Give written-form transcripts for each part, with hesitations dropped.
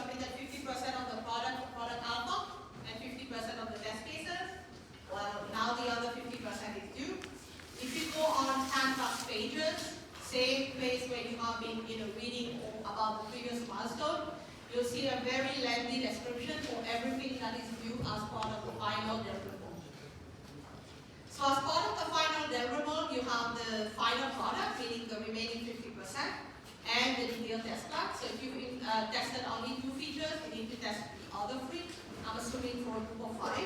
submitted 50% of the product alpha, and 50% of the test cases. Well, now the other 50% is due. If you go on Canvas pages, same place where you have been reading about the previous milestone, you'll see a very lengthy description for everything that is due as part of the final deliverable. So as part of the final deliverable, you have the final product, meaning the remaining 50%, and the detailed test plan. So if you tested only 2 features, you need to test the other 3. I'm assuming for a group of 5.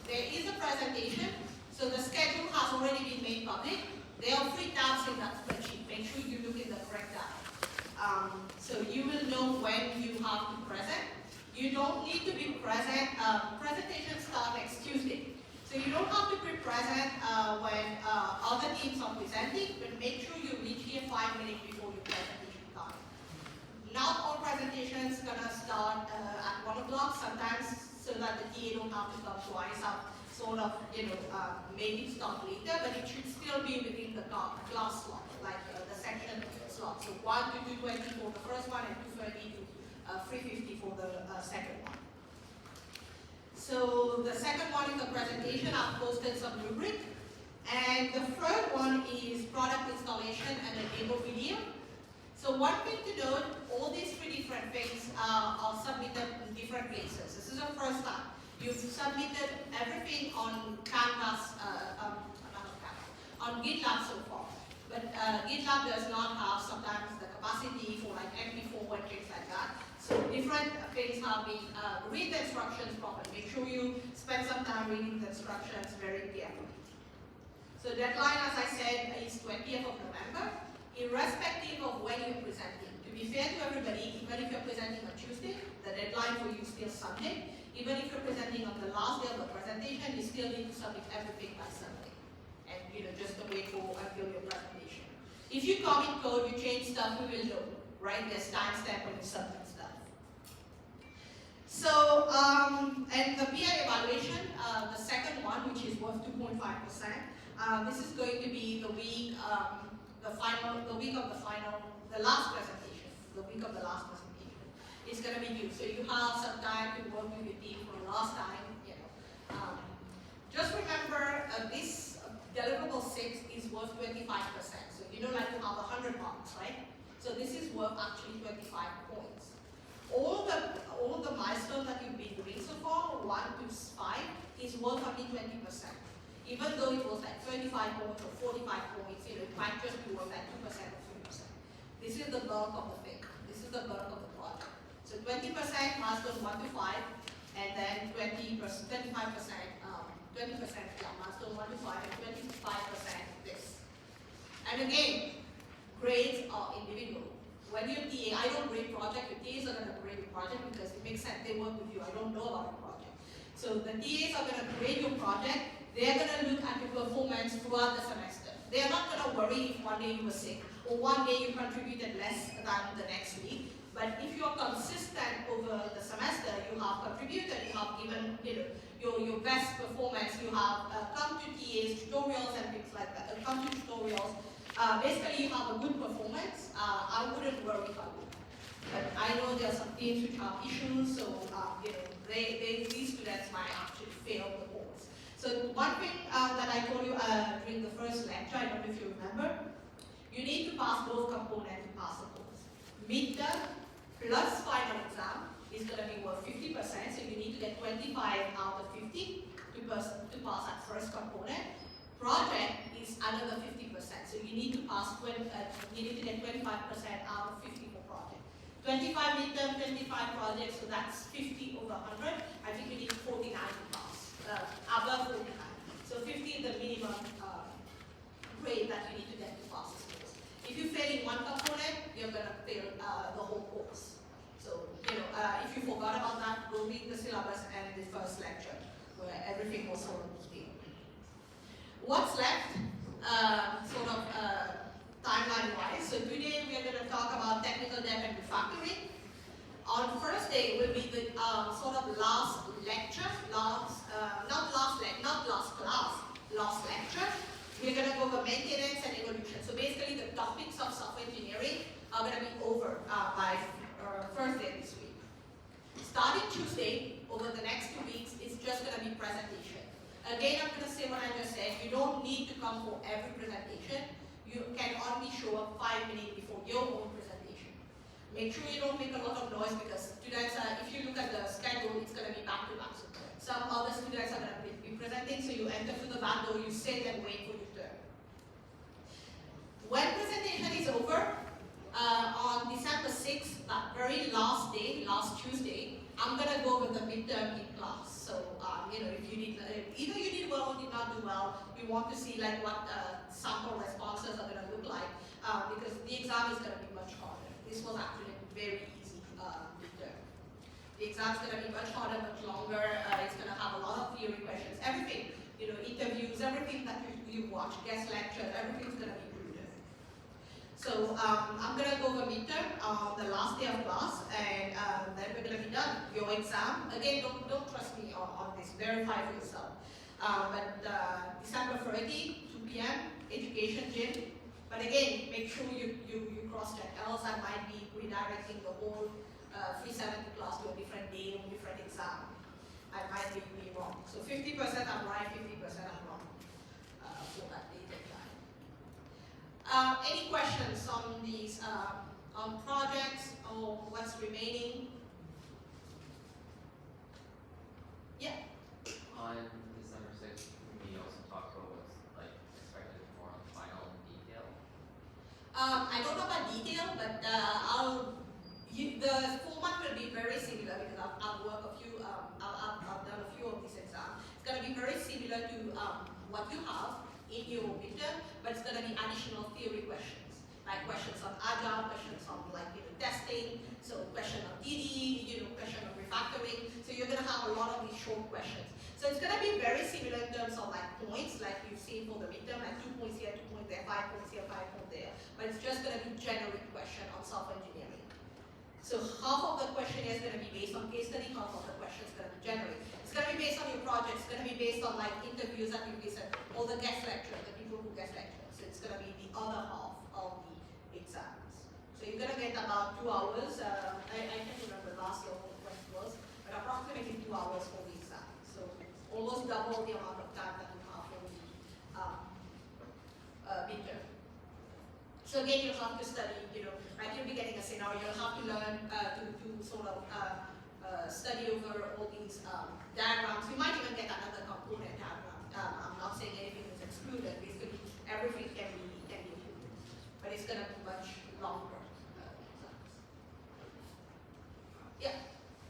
There is a presentation. So the schedule has already been made public. There are 3 tabs in that spreadsheet. Make sure you look in the correct tab. So you will know when you have to present. You don't need to be present. Presentations start next Tuesday. So you don't have to be present when other teams are presenting, but make sure you reach here 5 minutes before your presentation starts. Not all presentations gonna start at 1 o'clock, sometimes so that the TA don't have to come twice up, sort of, maybe start later, but it should still be within the class slot, like the section slot. So 1 to 2:20 for the first one and 2:30 to 3:50 for the second one. So the second one is the presentation. I've posted some rubric. And the third one is product installation and a demo video. So one thing to note, all these 3 different things are submitted in different places. This is the first time. You've submitted everything on Canvas, on GitLab so far. But GitLab does not have sometimes the capacity for like MP4 and things like that. So different things have been, read the instructions properly. Make sure you spend some time reading the instructions very carefully. So deadline, as I said, is 20th of November, irrespective of when you're presenting. To be fair to everybody, even if you're presenting on Tuesday, the deadline for you is still Sunday. Even if you're presenting on the last day of the presentation, you still need to submit everything by Sunday. And just to wait for until your presentation. If you commit code, you change stuff, we will know, right? There's timestamp when you submit stuff. So, and the PI evaluation, the second one, which is worth 2.5%, this is going to be the week, the last presentation, the week of the last presentation. It's going to be due, so you have some time to work with your team for the last time. Just remember, this deliverable 6 is worth 25%. So like you have 100 marks, right? So this is worth actually 25 points. All the milestones that you've been doing so far, 1 to 5, is worth only 20%. Even though it was like 35 points or 45 points, it might just be worth like 2% or 3%. This is the bulk of the thing. This is the bulk of the project. So 20% milestone 1 to 5, and then 25%, milestone 1 to 5, and 25% this. And again, grades are individual. When you're TA, I don't grade project, your TAs are going to grade your project because it makes sense, they work with you, I don't know about your project. So the TAs are going to grade your project, they're going to look at your performance throughout the semester. They're not going to worry if one day you were sick, or one day you contributed less than the next week. But if you're consistent over the semester, you have contributed, you have given your best performance, you have come to TAs, tutorials and things like that, come to tutorials. Basically, you have a good performance. I wouldn't worry if I would. But I know there are some teams which have issues, so these students might actually fail the course. So one thing that I told you during the first lecture, I don't know if you remember, you need to pass both components to pass the course. Midterm plus final exam is going to be worth 50%, so you need to get 25 out of 50 to pass that first component. Project is another 50%, so you need to pass you need to get 25% out of 50 for project. 25 midterm, 25 projects, so that's 50 over 100. I think you need 49 to pass, above 49. So 50 is the minimum grade that you need to get to pass this course. If you fail in one component, you're going to fail the whole course. So, if you forgot about that, go read the syllabus and the first lecture, where everything was sort of detailed. What's left, timeline-wise? So today we are going to talk about technical debt and refactoring. On Thursday will be the last lecture, last lecture. We're going to go over maintenance and evolution. So basically the topics of software engineering are going to be over by Thursday this week. Starting Tuesday, over the next 2 weeks, it's just going to be presentation. Again, I'm going to say what I just said. You don't need to come for every presentation. You can only show up 5 minutes before your own presentation. Make sure you don't make a lot of noise because students are, if you look at the schedule, it's going to be back to back. So some other students are going to be presenting, so you enter through the back door, you sit and wait for your turn. When presentation is over, on December 6th, that very last day, last Tuesday, I'm going to go with the midterm in class. So, if you did, either you did well or did not do well, you want to see like what sample responses are going to look like, because the exam is going to be much harder. This was actually a very easy midterm. The exam is going to be much harder, much longer. It's going to have a lot of theory questions. Everything, interviews, everything that you watch, guest lectures, everything's going to be included. So I'm going to go over midterm on the last day of class, and then we're going to be done. Your exam, again, don't trust me on this, verify for yourself. But December 30, 2 p.m., education gym. But again, make sure you cross-check, else I might be redirecting the whole 370 class to a different day or different exam. I might be wrong. So 50% I'm right, 50% I'm wrong for that date and time. Any questions on these, on projects or what's remaining? Yeah. On December 6th, we also talked about what's expected more on final detail. I don't know about detail, but the format will be very similar because I've worked I've done a few of these exams. It's going to be very similar to what you have in your midterm, but it's going to be additional theory questions, like questions on agile, questions on testing, so question on DD, question on refactoring. So you're going to have a lot of these short questions. So it's going to be very similar in terms of points, like you've seen for the midterm, 2 points here, 2 points there, 5 points here, 5 points there. But it's just going to be generic question on software engineering. So half of the questionnaire is going to be based on case study, half of the question is going to be generic. It's going to be based on your project, it's going to be based on interviews that you've listened, all the guest lecturers, the people who guest lecture. So it's going to be the other half of the exams. So you're going to get about 2 hours. I can't remember last year what it was, but approximately 2 hours for the exam. So almost double the amount of time that you have for the midterm. So again, you'll have to study, you'll be getting a scenario, you'll have to learn to sort of study over all these diagrams. You might even get another component diagram. I'm not saying anything is excluded, basically everything can be included. But it's going to be much longer. Yeah?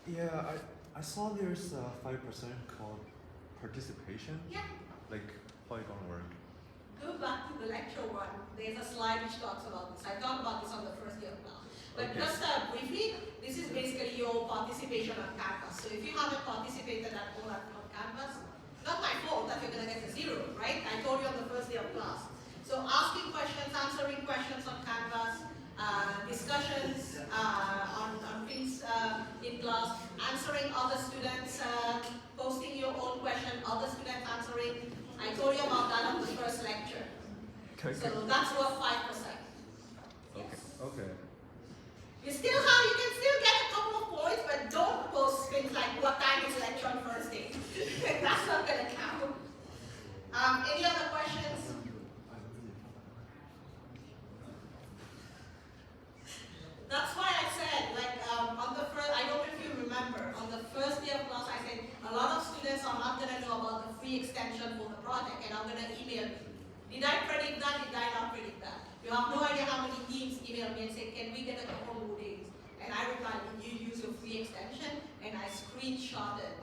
Yeah, I saw there's 5% called participation. Yeah. How are you going to work? Go back to the lecture one. There's a slide which talks about this. I talked about this on the first day of class. But Okay. just briefly, this is basically your participation on Canvas. So if you haven't participated at all on Canvas, not my fault that you're going to get a 0, right? I told you on the first day of class. So asking questions, answering questions on Canvas, discussions on things in class, answering other students, posting your own question, other students answering. I told you about that on the first lecture. So that's worth 5%. Okay. You can still get a couple of points, but don't post things like what time is lecture on first day. That's not going to count. Any other questions? That's why I said, on the first, I don't know if you remember, on the first day of class, I said a lot of students are not going to know about the free extension for the project, and I'm going to email you. Did I predict that? Did I not predict that? You have no idea how many teams email me and say, can we get a couple more days? And I replied, you use your free extension, and I screenshotted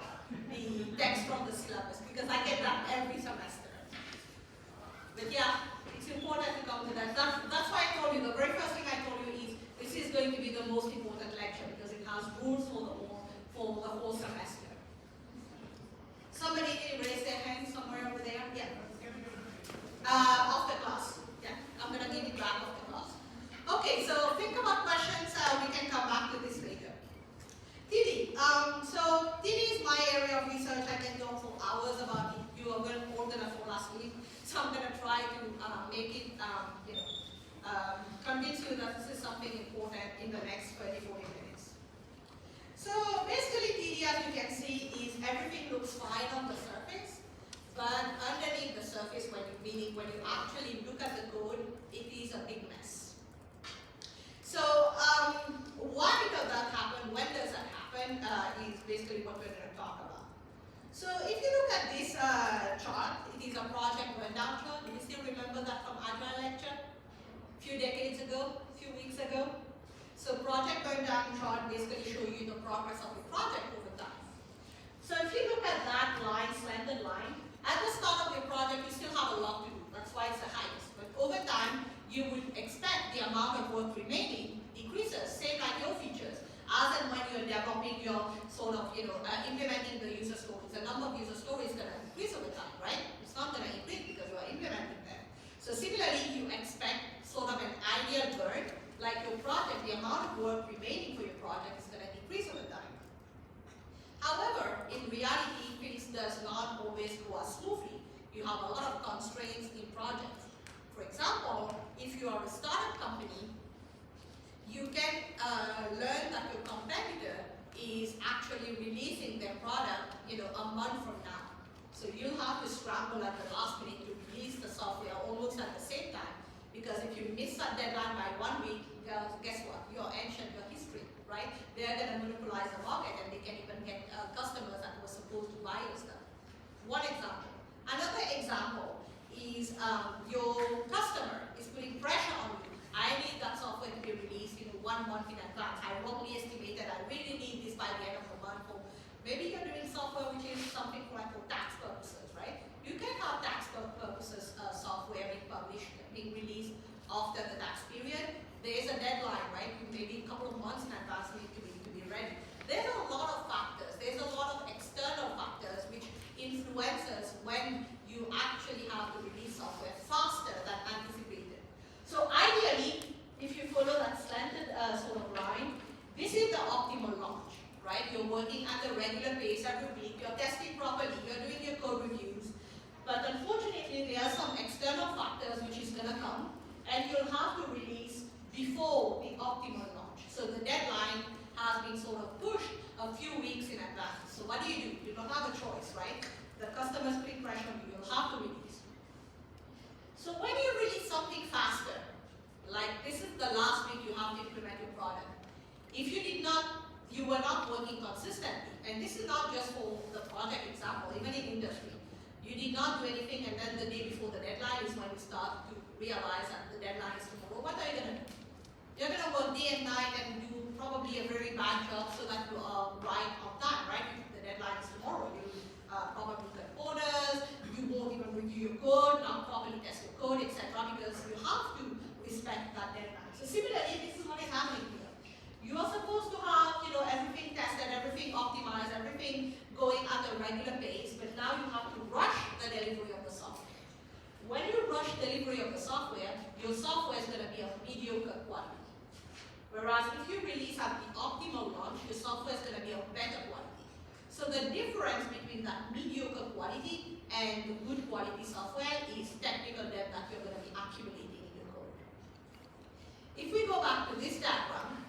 the text from the syllabus, because I get that every semester. But yeah, it's important to come to that. That's why I told you, the very first thing I told you is, this is going to be the most important lecture, because it has rules for the whole semester. Somebody raise their hand somewhere over there? Yeah. After class. Yeah, I'm going to give it back after class. Okay, so think about questions. We can come back to this later. TD. So TD is my area of research. I can talk for hours about it. You are all going to fall asleep. So I'm going to try to make it, convince you that this is something important in the next 30-40 minutes. So basically, development is basically what we're going to talk about. So if you look at this chart, it is a project rundown chart. Do you still remember that from Agile lecture? A few decades ago, a few weeks ago. So project rundown chart basically show you the progress of your project over time. So if you look at that line, slanted line, at the start of your project, you still have a lot to do. That's why it's the highest. But over time, you would expect the amount of work remaining decreases, same like your features. As and when you're developing your sort of, implementing the user stories, the number of user stories is going to increase over time, right? It's not going to increase because you are implementing them. So similarly, you expect sort of an ideal burn, like your project, the amount of work remaining for your project is going to decrease over time. However, in reality, things does not always go as smoothly. You have a lot of constraints in projects. For example, if you are a startup company, you can learn that your competitor is actually releasing their product, a month from now. So you'll have to scramble at the last minute to release the software almost at the same time. Because if you miss that deadline by 1 week, guess what? You're ancient, your history, right? They're going to monopolize the market and they can even get customers that were supposed to buy your stuff. One example. Another example is your customer is putting pressure on you. I need that software to be released 1 month in advance. I wrongly estimated I really need this by the end of the month. Or maybe you're doing software which is something for tax purposes, right? You can have tax purposes software being released after the tax period. There is a deadline, right? Maybe a couple of months in advance need to be ready. There's a lot of factors. There's a lot of external factors which influences when you actually have to release software faster than anticipated. So ideally, if you follow that slanted sort of line, this is the optimal launch, right? You're working at a regular pace every week, you're testing properly, you're doing your code reviews, but unfortunately there are some external factors which is going to come and you'll have to release before the optimal launch. So the deadline has been sort of pushed a few weeks in advance. So what do? You don't have a choice, right? The customer's putting pressure on you, you'll have to release. So when you release something faster, like this is the last week you have to implement your product. If you were not working consistently, and this is not just for the project example, even in industry, you did not do anything and then the day before the deadline is when you start to realize that the deadline is tomorrow. What are you going to do? You're going to work day and night and do probably a very bad job so that you are right on time, right? If the deadline is tomorrow, you probably cut orders, you won't even review your code, not properly test your code, etc. because you have to respect that deadline. So similarly, this is what is happening here. You are supposed to have, everything tested, everything optimized, everything going at a regular pace, but now you have to rush the delivery of the software. When you rush delivery of the software, your software is going to be of mediocre quality. Whereas if you release at the optimal launch, your software is going to be of better quality. So the difference between that mediocre quality and the good quality software is technical debt that you're going to be accumulating in your code. If we go back to this diagram,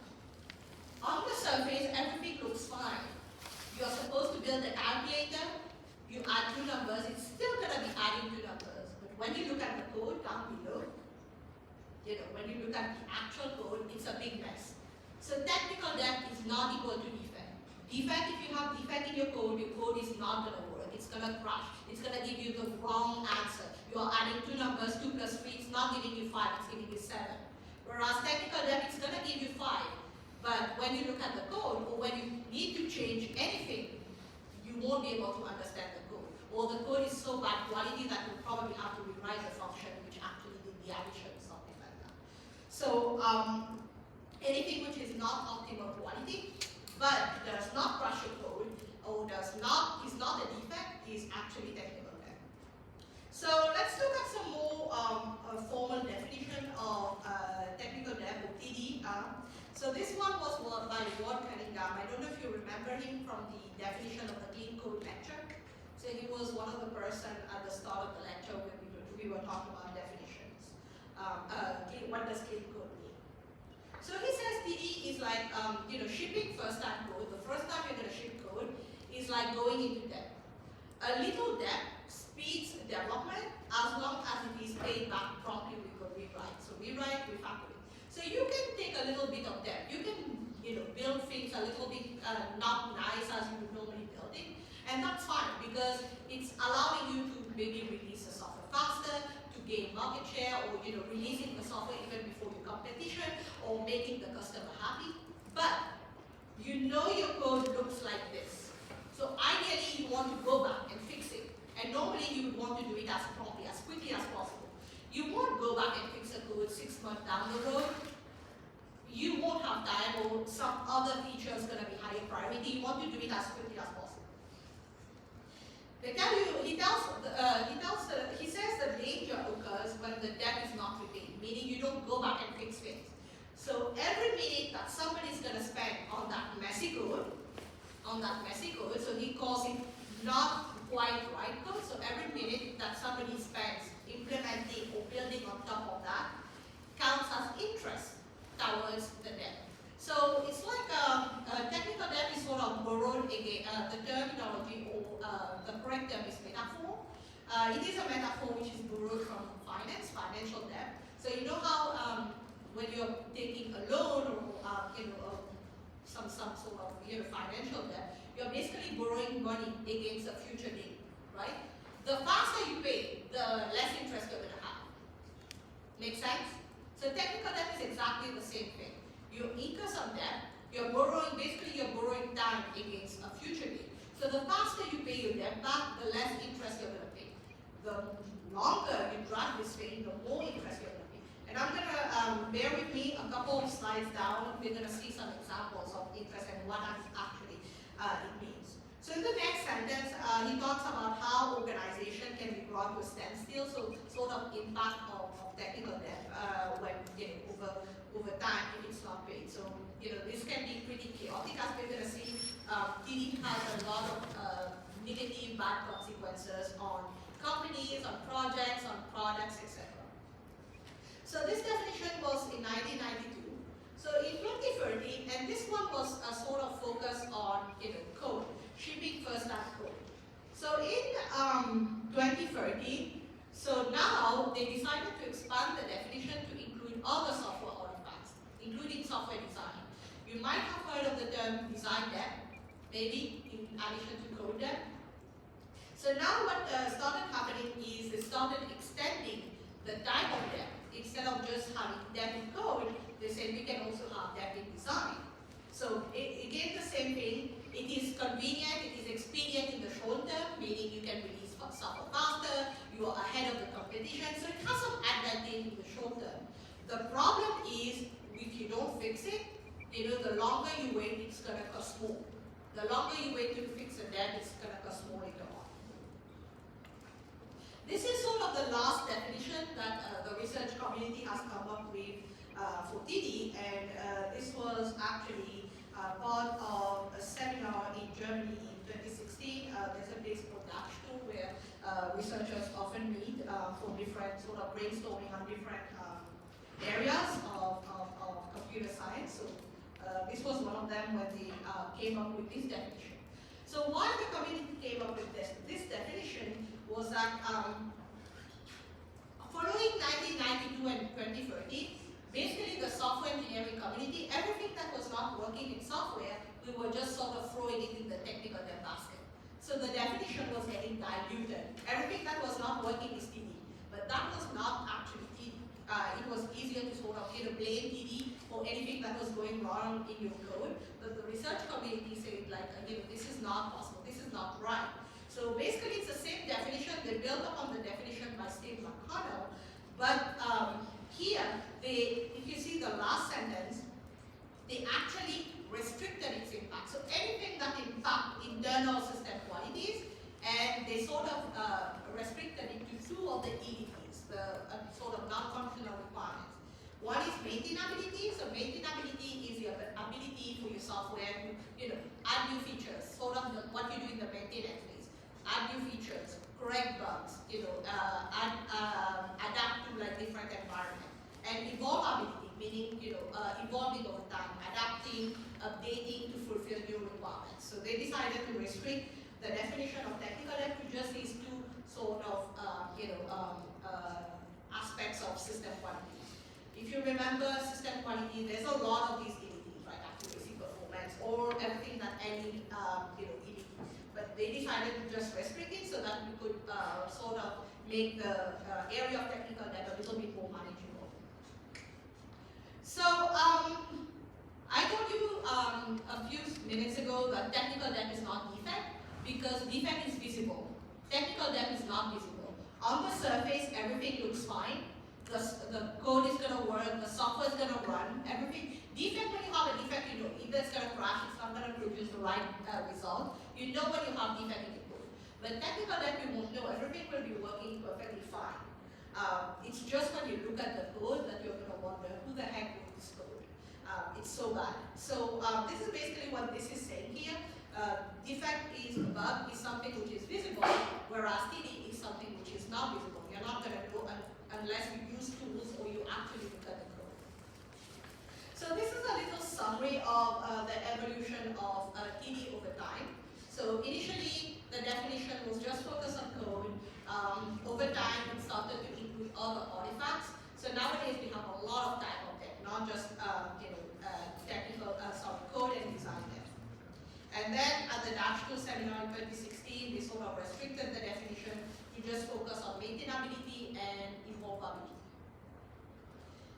on the surface, everything looks fine. You're supposed to build a calculator, you add 2 numbers, it's still going to be adding 2 numbers. But when you look at the code down below, when you look at the actual code, it's a big mess. So technical debt is not equal to defect. Defect, if you have defect in your code is not going to work. It's going to crash. It's going to give you the wrong answer. You are adding 2 numbers, 2 plus 3, it's not giving you 5, it's giving you 7. Whereas technical debt, it's going to give you 5. But when you look at the code, or when you need to change anything, you won't be able to understand the code. Or the code is so bad quality that you probably have to rewrite the function which actually did the addition, something like that. So anything which is not optimal quality, but does not crash your code, or is not a defect, is actually technical debt. So let's look at some more formal definition of technical debt, or TD. So this one was by Ward Cunningham. I don't know if you remember him from the definition of the clean code lecture. So he was one of the person at the start of the lecture when we were talking about definitions. What does clean code mean? So he says TD is like shipping first time code. The first time you're going to ship code is like going into debt. A little debt speeds development as long as it is paid back promptly with a rewrite. So rewrite, refactoring. So you can take a little bit of debt. You can build things a little bit not nice as you would normally build it. And that's fine because it's allowing you to maybe release the software faster, to gain market share, or releasing the software even before your competition, or making the customer happy. But your code looks like this. So ideally you want to go back and fix it. And normally you would want to do it as promptly, as quickly as possible. You won't go back and fix a code 6 months down the road. You won't have time, or some other feature is going to be higher priority. You want to do it as quickly as possible. He says the danger occurs when the debt is not repaid, meaning you don't go back and fix things. So every minute that somebody is going to spend on that messy code, so he calls it not quite right code. So every minute that somebody spends implementing or building on top of that counts as interest towards the debt. So it's like technical debt is sort of borrowed again. The terminology or the correct term is metaphor. It is a metaphor which is borrowed from finance, financial debt. So you know how when you're taking a loan or some sort of financial debt, you're basically borrowing money against a future need, right? The faster you pay, the less interest you're going to have. Make sense? So technical debt is exactly the same thing. You incur some debt, you're borrowing time against a future need. So the faster you pay your debt back, the less interest you're going to pay. The longer you drag this thing, the more interest you're going to pay. And I'm going to, bear with me, a couple of slides down, we're going to see some examples of interest and what actually it means. So in the next sentence, he talks about how organization can be brought to a standstill, so sort of impact of technical debt when over time if it's not paid. So this can be pretty chaotic, as we're going to see. TD has a lot of negative, bad consequences on companies, on projects, on products, etc. So this definition was in 1992. So in 2013, and this one was a sort of focus on code, shipping first class code. So in 2013, so now they decided to expand the definition to include other software artifacts, including software design. You might have heard of the term design debt, maybe in addition to code debt. So now what started happening is they started extending the type of debt. Instead of just having debt in code, they said we can also have debt in design. So again, the same thing. It is convenient, it is expedient in the short term, meaning you can release software faster, you are ahead of the competition, so it has some advantage in the short term. The problem is, if you don't fix it, the longer you wait, it's going to cost more. The longer you wait to fix a debt, it's going to cost more later on. This is sort of the last definition that the research community has come up with for TD, and this was actually part of a seminar in Germany in 2016. There's a place called DACH2 where researchers often meet for different sort of brainstorming on different areas of computer science. So this was one of them when they came up with this definition. So why the community came up with this definition was that following 1992 and 2013, basically the software engineering community, everything that was not working in software, we were just sort of throwing it in the technical debt basket. So the definition was getting diluted. Everything that was not working is TD, but that was not actually TD. It was easier to sort of blame TD for anything that was going wrong in your code, but the research community said like, this is not possible, this is not right. So basically it's the same definition. They built upon the definition by Steve McConnell, but here, if you see the last sentence, they actually restricted its impact. So anything that impact internal system qualities, and they sort of restricted it to two of the EDPs, the sort of non-functional requirements. One is maintainability. So maintainability is the ability for your software to add new features, sort of what you do in the maintenance phase. Add new features, correct bugs, adapt to like different environments. And evolvability, meaning evolving over time, adapting, updating to fulfill new requirements. So they decided to restrict the definition of technical debt to just these two sort of aspects of system quality. If you remember system quality, there's a lot of these DDTs, right? Accuracy, documents or everything that any ED. But they decided to just restrict it so that we could sort of make the area of technical debt a little bit more manageable. So I told you a few minutes ago that technical debt is not defect because defect is visible. Technical debt is not visible. On the surface, everything looks fine. The code is going to work, the software is going to run, everything. Defect, when you have a defect, you know either it's going to crash, it's not going to produce the right result. You know when you have defect in the code. But technical debt, you won't know. Everything will be working perfectly fine. It's just when you look at the code that you're going to wonder, who the heck wrote this code? It's so bad. So this is basically what this is saying here. Defect is a bug, is something which is visible, whereas TD is something which is not visible. You're not going to know unless you use tools or you actually look at the code. So this is a little summary of the evolution of TD over time. So initially, the definition was just focused on code. Over time, it started to include other artifacts. So nowadays, we have a lot of type of debt, not just technical code and design debt. And then at the Dash 2 seminar in 2016, we sort of restricted the definition to just focus on maintainability and evolvability.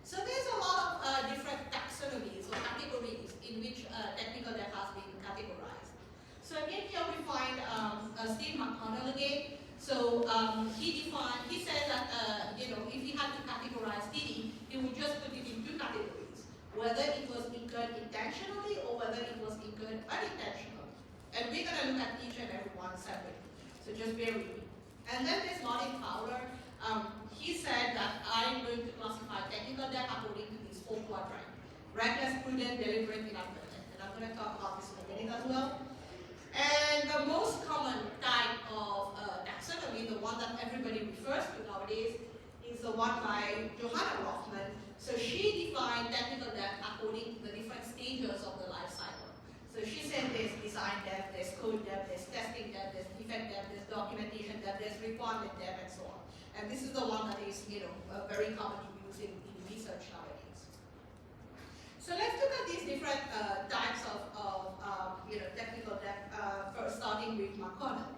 So there's a lot of different taxonomies or categories in which technical debt has been categorized. So again, here we find Steve McConnell again. So he said that if he had to categorize TD, he would just put it in two categories, whether it was incurred intentionally or whether it was incurred unintentionally. And we're going to look at each and every one separately. So just bear with me. And then there's Martin Fowler. He said that I'm going to classify technical debt according to these 4 quadrants: reckless, prudent, deliberate, inappropriate. And I'm going to talk about this in a minute as well. And the most common type of taxonomy, the one that everybody refers to nowadays, is the one by Johanna Rothman. So she defined technical debt according to the different stages of the life cycle. So she said there's design debt, there's code debt, there's testing debt, there's defect debt, there's documentation debt, there's requirement debt, and so on. And this is the one that is, very commonly used in research nowadays. So let's look at these different types of technical debt, first starting with McConnell.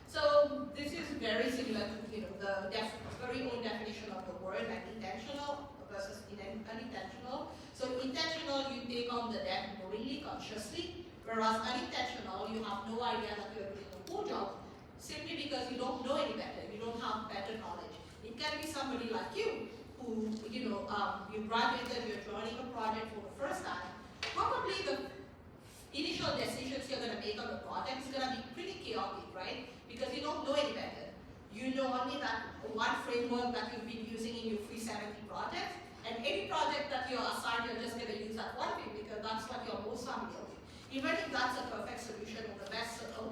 So this is very similar to the very own definition of the word, like intentional versus unintentional. So intentional, you take on the debt knowingly, consciously, whereas unintentional, you have no idea that you're doing a poor job simply because you don't know any better, you don't have better knowledge. It can be somebody like you who, you graduated, you're joining a project for the first time. Probably the initial decisions you're going to make on the project is going to be pretty chaotic, right? Because you don't know any better. You know only that one framework that you've been using in your 370 projects, and any project that you're assigned, you're just going to use that one thing because that's what you're most familiar with. Even if that's a perfect solution or the best or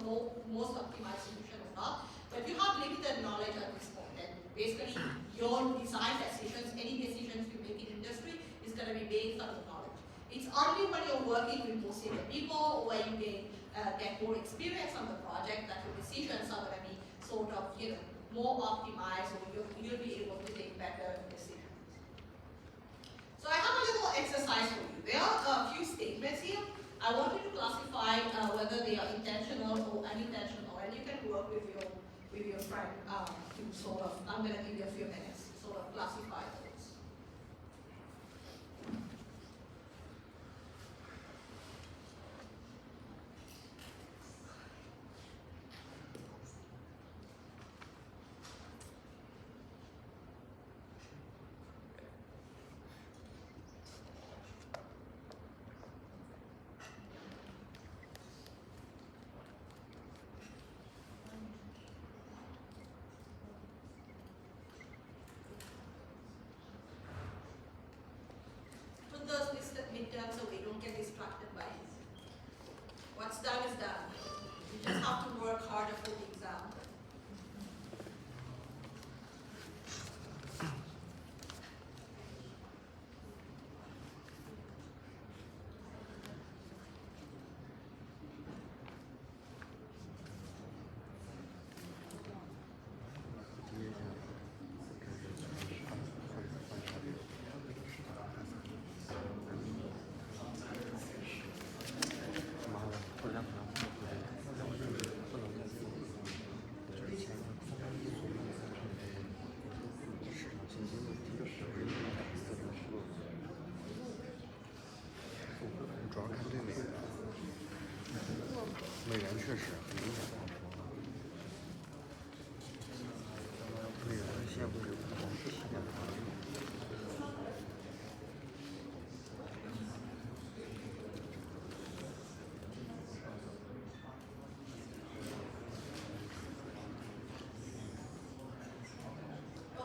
most optimized solution or not, but you have limited knowledge at this point. And basically, your design decisions, any decisions you make in industry, is going to be based on the knowledge. It's only when you're working with more senior people, where you get more experience on the project, that your decisions are going to be sort of, more optimized, or you'll be able to make better decisions. So I have a little exercise for you. There are a few statements here. I want you to classify whether they are intentional or unintentional, and you can work with your friend to sort of, I'm going to give you a few minutes, sort of classify those. Those midterms so we don't get distracted by it. What's done is done. You just have to work harder for the exam. 美元确实很影响很多。美元现在不是7.8。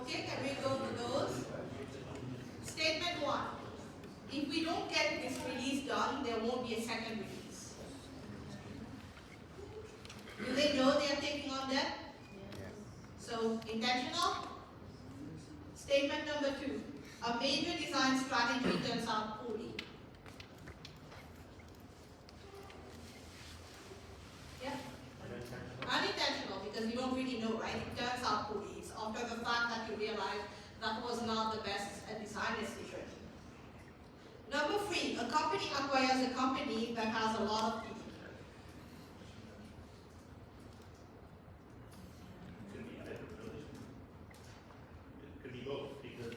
Okay, can we go to those? Statement 1. If we don't get this release done, there won't be a second release. Do they know they are taking on debt? So, intentional? Statement number 2. A major design strategy turns out poorly. Yeah? Unintentional, because you don't really know, right? It turns out poorly. It's after the fact that you realize that was not the best design decision. Number 3, a company acquires a company that has a lot of people. Could be either really. It could be both, because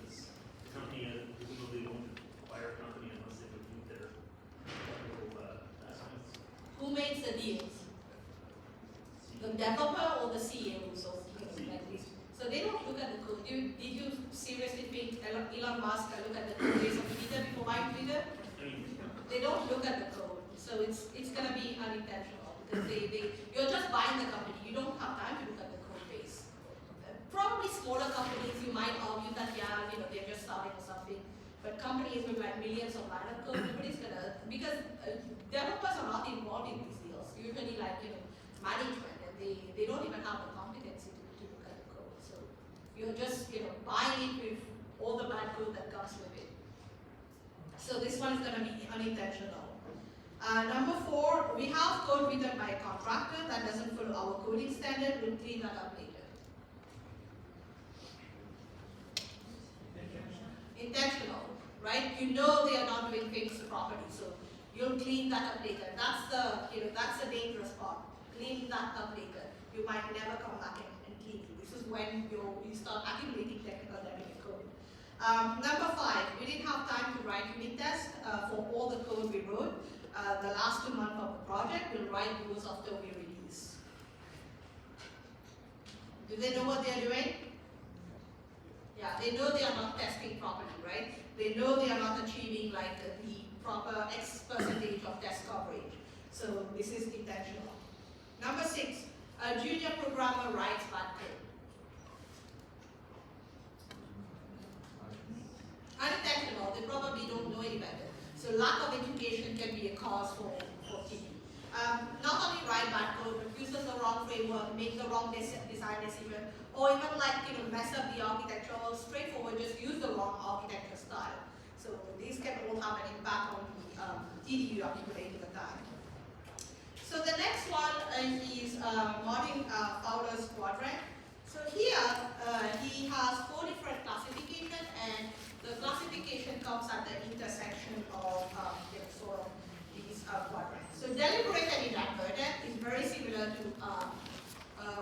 the company presumably won't acquire a company unless they review their technical estimates. Who makes the deals? The developer or the CEOs of like this? So they don't look at the code. Did you seriously think Elon Musk look at the code base of Twitter before buying Twitter? I mean, They don't look at the code. So it's gonna be unintentional because you're just buying the company. You don't have time to look at the code base. Probably smaller companies you might argue that they're just starting or something. But companies with like millions of line of code, nobody's gonna, because developers are not involved in these deals. Usually management, and they don't even have the competency to look at the code. So you're just buying it with all the bad code that comes with it. So this one is going to be unintentional. Number 4, we have code written by a contractor that doesn't follow our coding standard. We'll clean that up later. Intentional, right? You know they are not doing things properly, so you'll clean that up later. That's the dangerous part. Clean that up later. You might never come back and clean it. This is when you start accumulating technical debt in your code. Number 5, we didn't have time to write unit tests for all the code we wrote. The last 2 months of the project, we'll write those after we release. Do they know what they're doing? Yeah, they know they are not testing properly, right? They know they are not achieving the proper X percentage of test coverage. So this is intentional. Number 6, a junior programmer writes bad code. Unintentional, they probably don't know any better. So lack of education can be a cause for TD. Not only write bad code, but uses the wrong framework, make the wrong design decision, or even mess up the architecture, or straightforward, just use the wrong architecture style. So these can all have an impact on the TD you accumulate over time. So the next one is Martin Fowler's quadrant. So here he has 4 different classifications, and the classification comes at the intersection of these quadrants. So deliberate and inadvertent is very similar to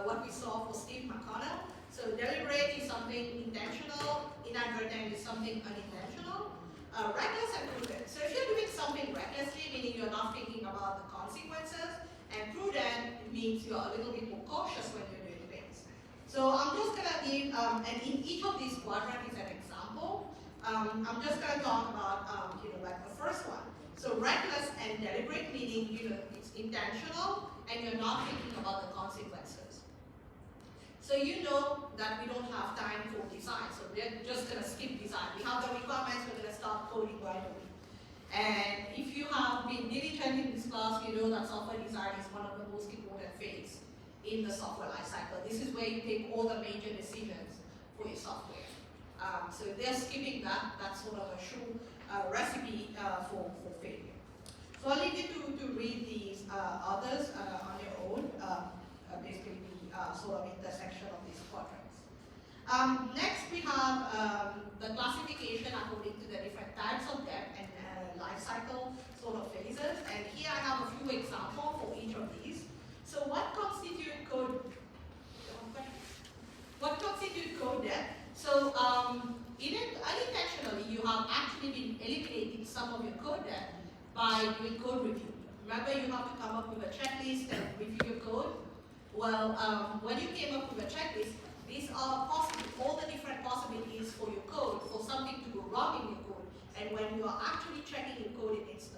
what we saw for Steve McConnell. So deliberate is something intentional, inadvertent is something unintentional, reckless and prudent. So if you're doing something recklessly, meaning you're not thinking about the consequences, and prudent means you're a little bit more cautious when you're doing things. So I'm just going to give, and in each of these quadrants is an example. I'm just going to talk about, the first one. So reckless and deliberate, meaning, it's intentional and you're not thinking about the consequences. So you know that we don't have time for design, so we're just going to skip design. We have the requirements, we're going to start coding right away. And if you have been diligent in this class, you know that software design is one of the most important phases in the software lifecycle. This is where you take all the major decisions for your software. So if they're skipping that, that's sort of a sure recipe for failure. So I'll leave you to read these others on your own, basically the sort of intersection of these quadrants. Next we have the classification according to the different types of debt and life cycle sort of phases. And here I have a few examples for each of these. So what constitutes code? What constitutes code debt? So unintentionally, you have actually been eliminating some of your code debt by doing code review. Remember, you have to come up with a checklist and review your code. Well, when you came up with a checklist, these are all the different possibilities for your code, for something to go wrong in your code. And when you are actually checking your code in this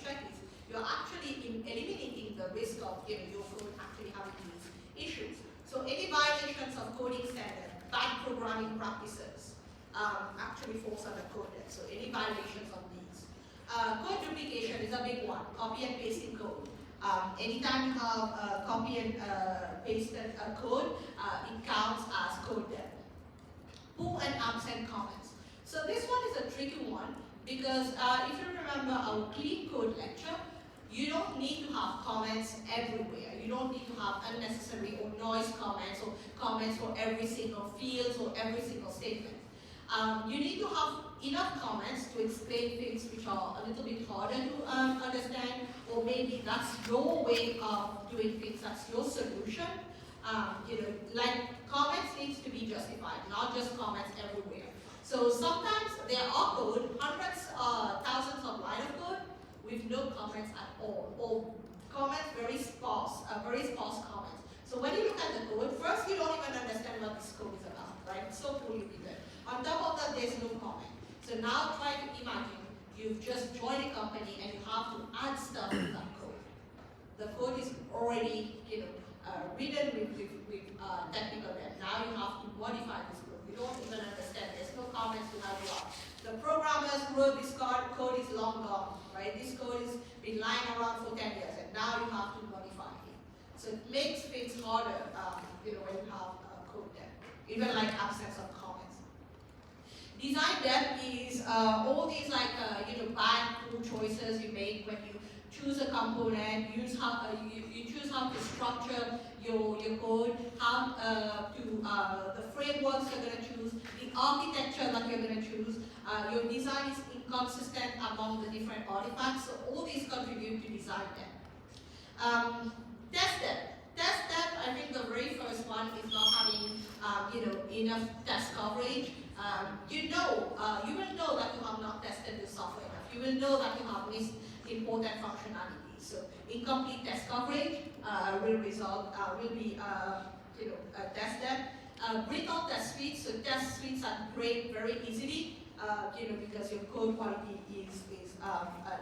checklist, you're actually eliminating the risk of your code actually having these issues. So any violations of coding standard, bad programming practices, actually falls under code debt. So any violations of these. Code duplication is a big one, copy and pasting code. Anytime you have copy and pasted code, it counts as code debt. Pull and absent comments. So this one is a tricky one because if you remember our clean code lecture, you don't need to have comments everywhere. You don't need to have unnecessary or noise comments or comments for every single field or every single statement. You need to have enough comments to explain things which are a little bit harder to understand, or maybe that's your way of doing things, that's your solution. Like comments needs to be justified, not just comments everywhere. So sometimes there are code, hundreds, thousands of lines of code with no comments at all, or comments very sparse comments. So when you look at the code, first you don't even understand what this code is about, right? It's so poorly written. On top of that, there's no comment. So now try to imagine you've just joined a company and you have to add stuff to that code. The code is already, written with technical debt. Now you have to modify this code. You don't even understand. There's no comments to help you out. The programmers who wrote this code is long gone, right? This code has been lying around for 10 years, and now you have to modify it. So it makes things harder, when you have code debt, even like absence of comments. Design debt is all these bad code choices you make when you choose a component, you choose how to structure your code, how the frameworks you're going to choose, the architecture that you're going to choose. Your design is inconsistent among the different artifacts, so all these contribute to design debt. Test debt. Test debt, I think the very first one is not having enough test coverage. You will know that you have not tested the software enough. You will know that you have missed important functionality. So incomplete test coverage will be test debt. Brittle test suites. So test suites are break very easily. Because your code quality is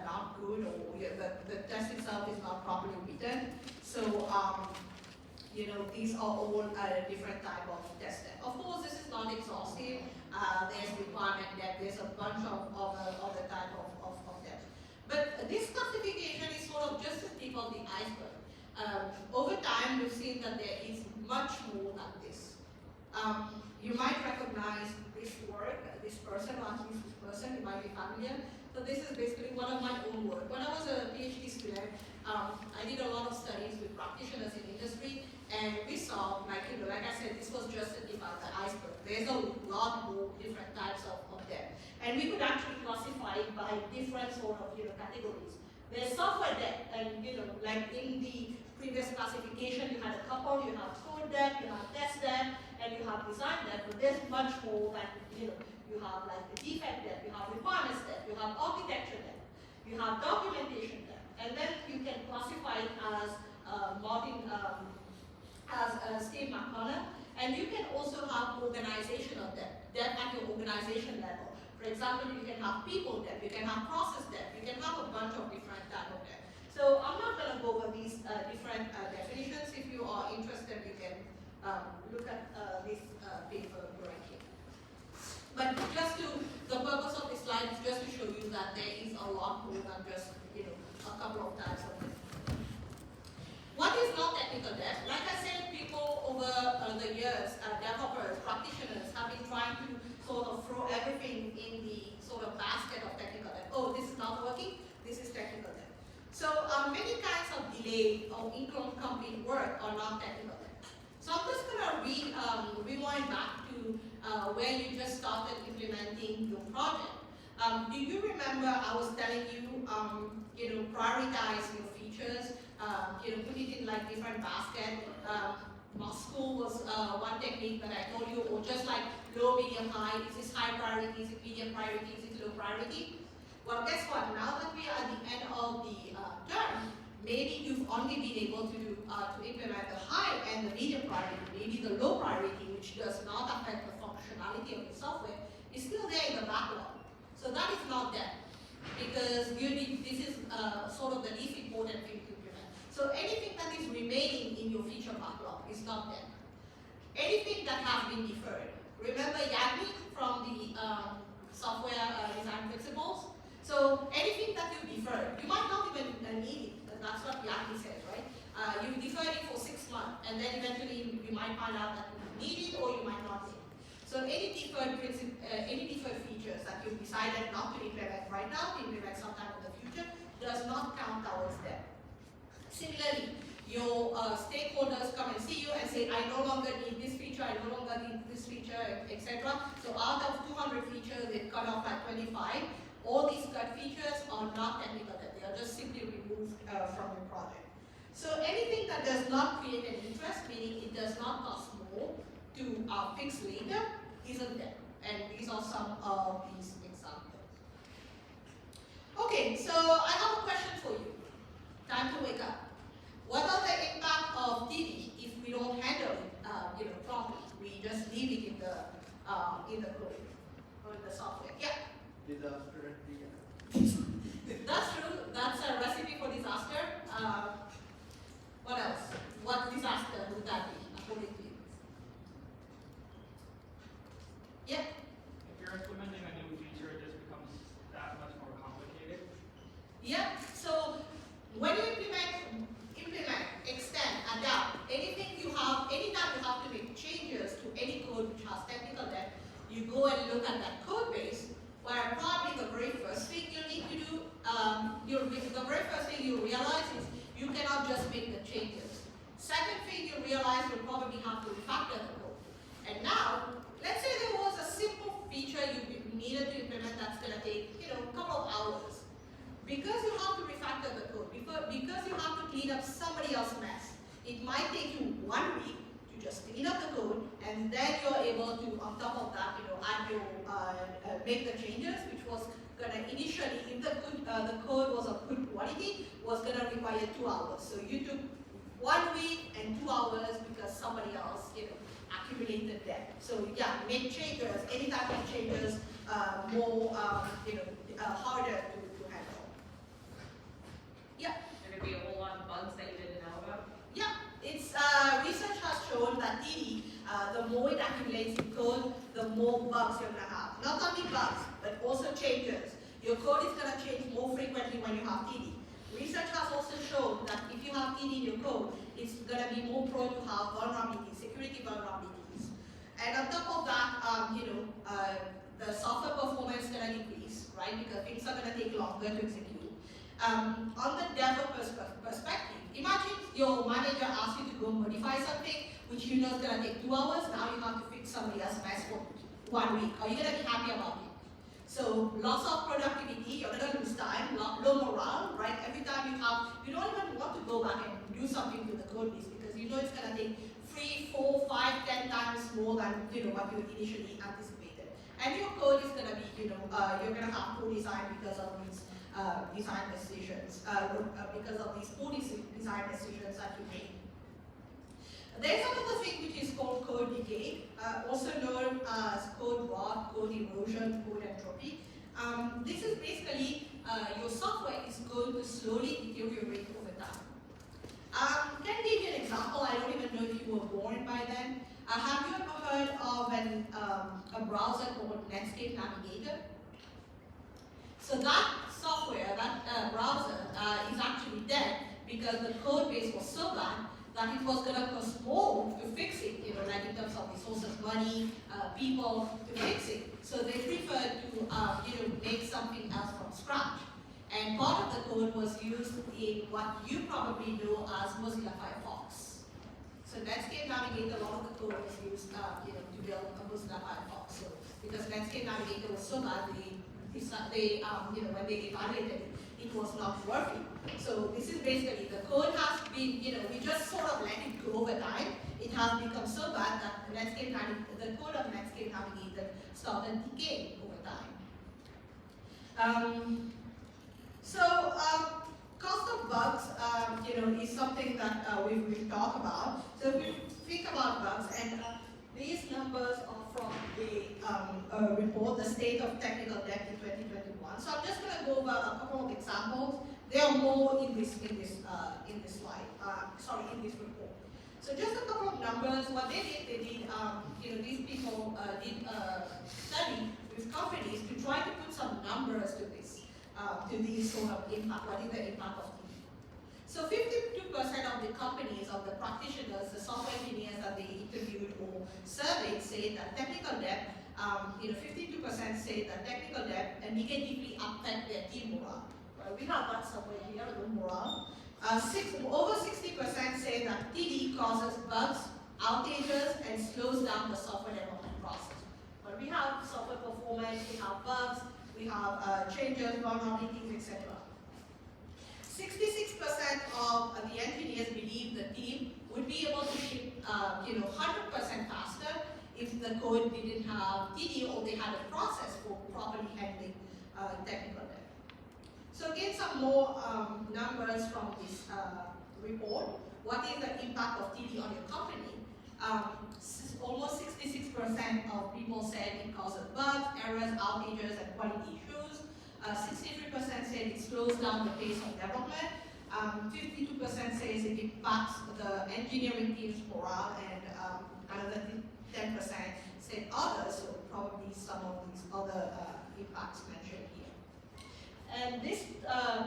not good, or the test itself is not properly written. So these are all different type of test debt. Of course, this is not exhaustive. There's requirement debt. There's a bunch of other type of debt. But this classification is sort of just the tip of the iceberg. Over time, we've seen that there is much more than this. You might recognize this work, this person, or at least this person, you might be familiar. So this is basically one of my own work. When I was a PhD student, I did a lot of studies with practitioners in industry, and we saw, like I said, this was just the tip of the iceberg. There's a lot more different types of debt. And we could actually classify it by different sort of categories. There's software debt, and like in the previous classification, you had a couple, you have code debt, you have test debt, and you have design debt, but there's much more than, you have like the defect debt, you have requirements debt, you have architecture debt, you have documentation debt, and then you can classify it as Steve McConnell, and you can also have organizational debt at your organization level. For example, you can have people debt, you can have process debt, you can have a bunch of different type of debt. So I'm not going to go over these different definitions. If you are interested, you can look at this paper right here. But the purpose of this slide is just to show you that there is a lot more than just a couple of types of debt. What is not technical debt? Like I said, people over the years, developers, practitioners, have been trying to sort of throw everything in the sort of basket of technical debt. Oh, this is not working, this is technical debt. So many kinds of delayed or incomplete work are not technical debt. So I'm just going to rewind back to where you just started implementing your project. Do you remember I was telling you, prioritize your features, put it in like different basket. Moscow was one technique that I told you, or just like low, medium, high. Is this high priority? Is it medium priority? Is it low priority? Well, guess what? Now that we are at the end of the term, maybe you've only been able to implement the high and the medium priority, maybe the low priority, which does not affect the functionality of your software, is still there in the backlog. So that is not there, because this is sort of the least important thing to implement. So anything that is remaining in your feature backlog is not there. Anything that has been deferred. Remember Yagni from the software design principles? So anything that you deferred, you might not even need it. That's what Yagni says, right? You deferred it for 6 months, and then eventually you might find out that you need it or you might not need it. So any deferred features that you've decided not to implement right now, to implement sometime in the future, does not count towards them. Similarly, your stakeholders come and see you and say, I no longer need this feature, I no longer need this feature, etc. So out of 200 features, they've cut off at 25. All these cut features are not technical debt, they are just simply removed from your project. So anything that does not create an interest, meaning it does not cost more to fix later, isn't there. And these are some of these examples. Okay, so I have a question for you. Time to wake up. What are the impact of TD if we don't handle it properly? We just leave it in the code or in the software. Yeah. Disaster at the end. That's true. That's a recipe for disaster. What else? What disaster would that be, according to you? Yeah. If you're implementing a new feature, it just becomes that much more complicated. Yeah. So when you implement, extend, adapt, anytime you have to make changes to any code which has technical debt, you go and look at that code base, where probably the very first thing you need to do, the very first thing you realize is you cannot just make the changes. Second thing you realize you'll probably have to refactor the code. And now, let's say there was a simple feature you needed to implement that's going to take, a couple of hours. Because you have to refactor the code, because you have to clean up somebody else's mess, it might take you 1 week to just clean up the code, and then you're able to, on top of that, add your, make the changes, which was gonna initially, if the code was of good quality, was gonna require 2 hours. So you took 1 week and 2 hours because somebody else, accumulated debt. So yeah, make changes, any type of changes, more, harder to handle. Yeah. There could be a whole lot of bugs that you didn't know about. Yeah, it's research has shown that TD, the more it accumulates in code, the more bugs you're gonna have. Not only bugs, but also changes. Your code is gonna change more frequently when you have TD. Research has also shown that if you have TD in your code, it's gonna be more prone to have vulnerabilities, security vulnerabilities. And on top of that, the software performance is gonna decrease, right? Because things are gonna take longer to execute. On the developer's perspective, imagine your manager asks you to go modify something which you know is going to take 2 hours. Now you have to fix somebody else's mess for 1 week. Are you going to be happy about it? So loss of productivity, you're going to lose time, low morale, right? Every time you don't even want to go back and do something to the code base because you know it's going to take 3, 4, 5, 10 times more than what you initially anticipated. And your code is going to be, you're going to have poor design because of these design decisions, because of these poor design decisions that you make. There's another thing which is called code decay, also known as code rot, code erosion, code entropy. This is basically your software is going to slowly deteriorate over time. Can I give you an example? I don't even know if you were born by then. Have you ever heard of a browser called Netscape Navigator? So that software, that browser is actually dead because the code base was so bad that it was going to cost more to fix it, like in terms of resources, money, people to fix it. So they preferred to, make something else from scratch. And part of the code was used in what you probably know as Mozilla Firefox. So Netscape Navigator, a lot of the code was used, to build a Mozilla Firefox. So because Netscape Navigator was so bad, when they evaluated it, it was not working. So this is basically, the code has been, we just sort of let it go over time. It has become so bad that the code of Netscape Navigator started decaying over time. Cost of bugs, is something that we've talked about. So if we think about bugs, and these numbers are from the report, the State of Technical Debt in 2021. So I'm just going to go over a couple of examples. There are more in this slide. In this report. So just a couple of numbers. What they did, these people did a study with companies to try to put some numbers to this, to these sort of impact. What is the impact of TD? So 52% of the companies, of the practitioners, the software engineers that they interviewed or surveyed say that technical debt, 52% say that technical debt negatively affect their team morale. Well, we have that somewhere here, the morale. Over 60% say that TD causes bugs, outages, and slows down the software development process. But we have software performance, we have bugs, we have changes, vulnerabilities, etc. 66% of the engineers believe the team would be able to ship 100% faster if the code didn't have TD or they had a process for properly handling technical debt. So again, some more numbers from this report. What is the impact of TD on your company? Almost 66% of people said it causes bugs, errors, outages, and quality issues. 63% said it slows down the pace of development. 52% says it impacts the engineering team's morale, and another 10% said others, so probably some of these other impacts mentioned here. And this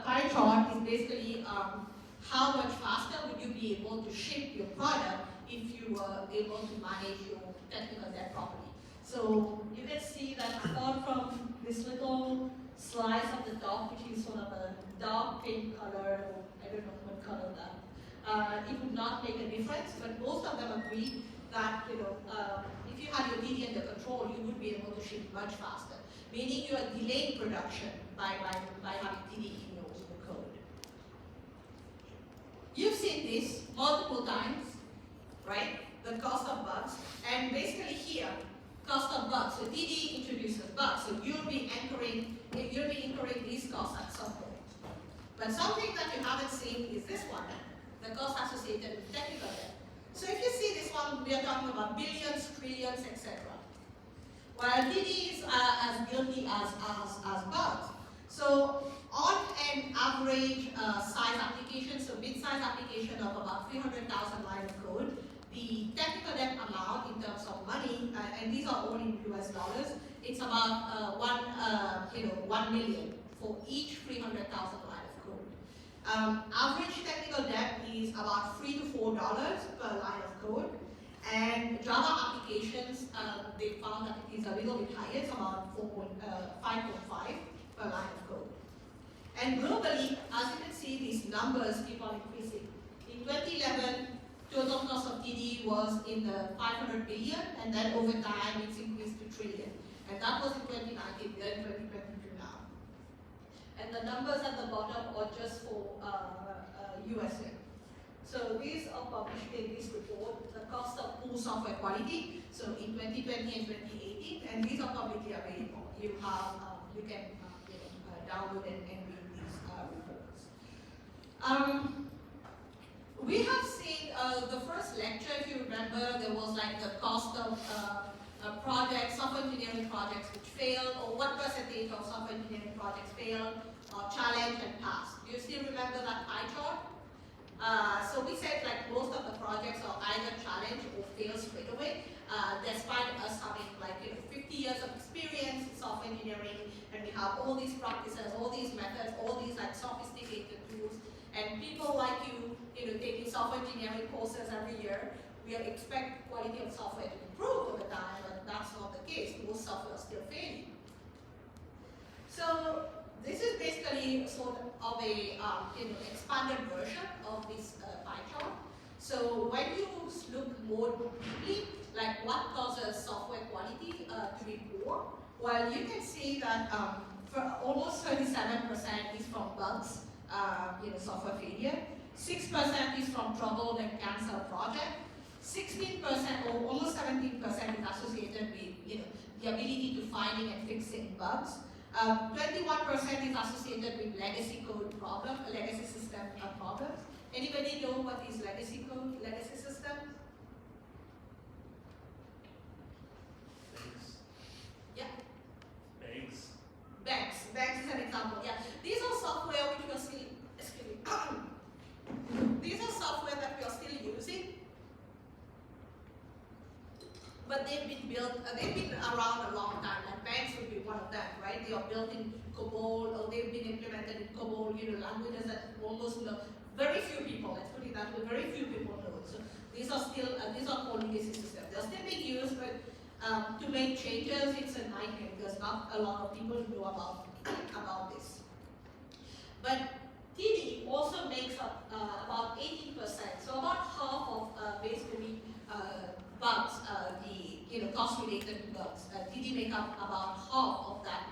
pie chart is basically how much faster would you be able to ship your product if you were able to manage your technical debt properly. So you can see that apart from this little slice of the top, which is sort of a dark pink color, or I don't know what color that, it would not make a difference, but most of them agree that if you had your TD under control, you would be able to ship much faster, meaning you are delaying production by having TD in your code. You've seen this multiple times, right? The cost of bugs, and basically here, cost of bugs. So TD introduces bugs, so you'll be incurring these costs at some point. But something that you haven't seen is this one, the cost associated with technical debt. So if you see this one, we are talking about billions, trillions, etc. While TD is as guilty as bugs. So on an average size application, so mid-size application of about 300,000 lines of code, the technical debt amount in terms of money, and these are all in US dollars, it's about 1 million for each 300,000 lines of code. Average technical debt is about $3 to $4 per line of code. And Java applications, they found that it is a little bit higher, it's about 5.5 per line of code. And globally, as you can see, these numbers keep on increasing. In 2011, total cost of TD was in the 500 billion, and then over time it's increased to trillion. And that was in 2019, we are in 2022 now. And the numbers at the bottom are just for USA. So these are published in this report, the cost of poor software quality, so in 2020 and 2018, and these are publicly available. You have, you can download and read these reports. We have seen the first lecture, if you remember, there was like the cost of projects, software engineering projects which failed, or what percentage of software engineering projects failed, challenge and pass. Do you still remember that pie chart? So we said like most of the projects are either challenge or fail straight away, despite us having like 50 years of experience in software engineering, and we have all these practices, all these methods, all these like sophisticated tools, and people like you, taking software engineering courses every year, we expect quality of software to improve over time, but that's not the case. Most software is still failing. So this is basically sort of a expanded version of this pie chart. So when you look more deeply, like what causes software quality to be poor, well, you can see that for almost 37% is from bugs, software failure. 6% is from troubled and canceled project. 16% or almost 17% is associated with the ability to finding and fixing bugs. 21% is associated with legacy code problem, legacy system problems. Anybody know what is legacy code, legacy system? Banks, Yeah, banks, banks is an example. Yeah, these are software which we are still, excuse me. These are software that we are still using, but they've been built, they've been around a long time, and banks would be one of them, right? They are built in COBOL, or they've been implemented in COBOL, languages that almost very few people, let's put it that way, very few people know it. So these are still, these are called legacy systems. They're still being used, but to make changes, it's a nightmare because not a lot of people know about this. But TD also makes up about 18%, so about half of basically bugs, the cost-related to bugs. TD make up about half of that,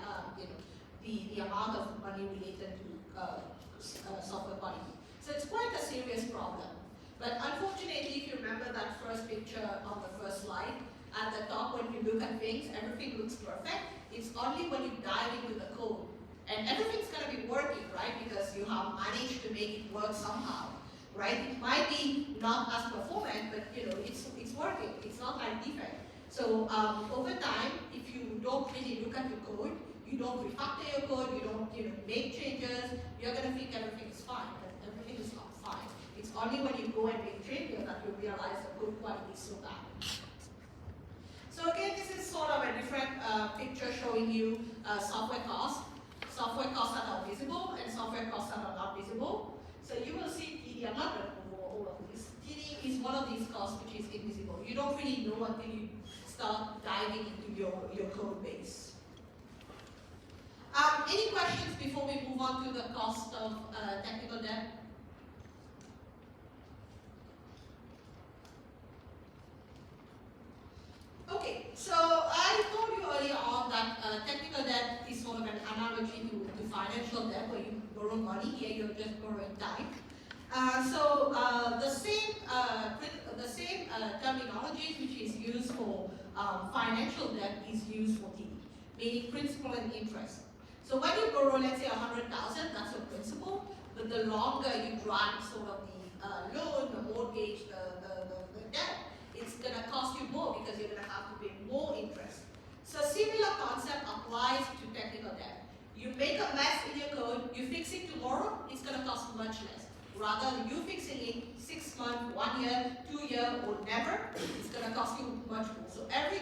the amount of money related to software quality. So it's quite a serious problem. But unfortunately, if you remember that first picture on the first slide, at the top when you look at things, everything looks perfect. It's only when you dive into the code. And everything's going to be working, right? Because you have managed to make it work somehow, right? It might be not as performant, but it's working. It's not like defect. So over time, if you don't really look at your code, you don't refactor your code, you don't make changes, you're going to think everything is fine, but everything is not fine. It's only when you go and make changes that you realize the code quality is so bad. So again, this is sort of a different picture showing you software costs that are visible and software costs that are not visible. So you will see TD, I'm not going to go over all of this. TD is one of these costs which is invisible. You don't really know until you start diving into your code base. Any questions before we move on to the cost of technical debt? Okay, so I told you earlier on that technical debt is sort of an analogy to financial debt where you borrow money. Here you're just borrowing time. The same terminology which is used for financial debt is used for TD, meaning principal and interest. So when you borrow, let's say 100,000, that's your principal, but the longer you drag sort of the loan, the mortgage, the debt, it's going to cost you more because you're going to have to pay more interest. So similar concept applies to technical debt. You make a mess in your code, you fix it tomorrow, it's going to cost much less. Rather than you fixing it 6 months, 1 year, 2 years, or never, it's going to cost you much more. So every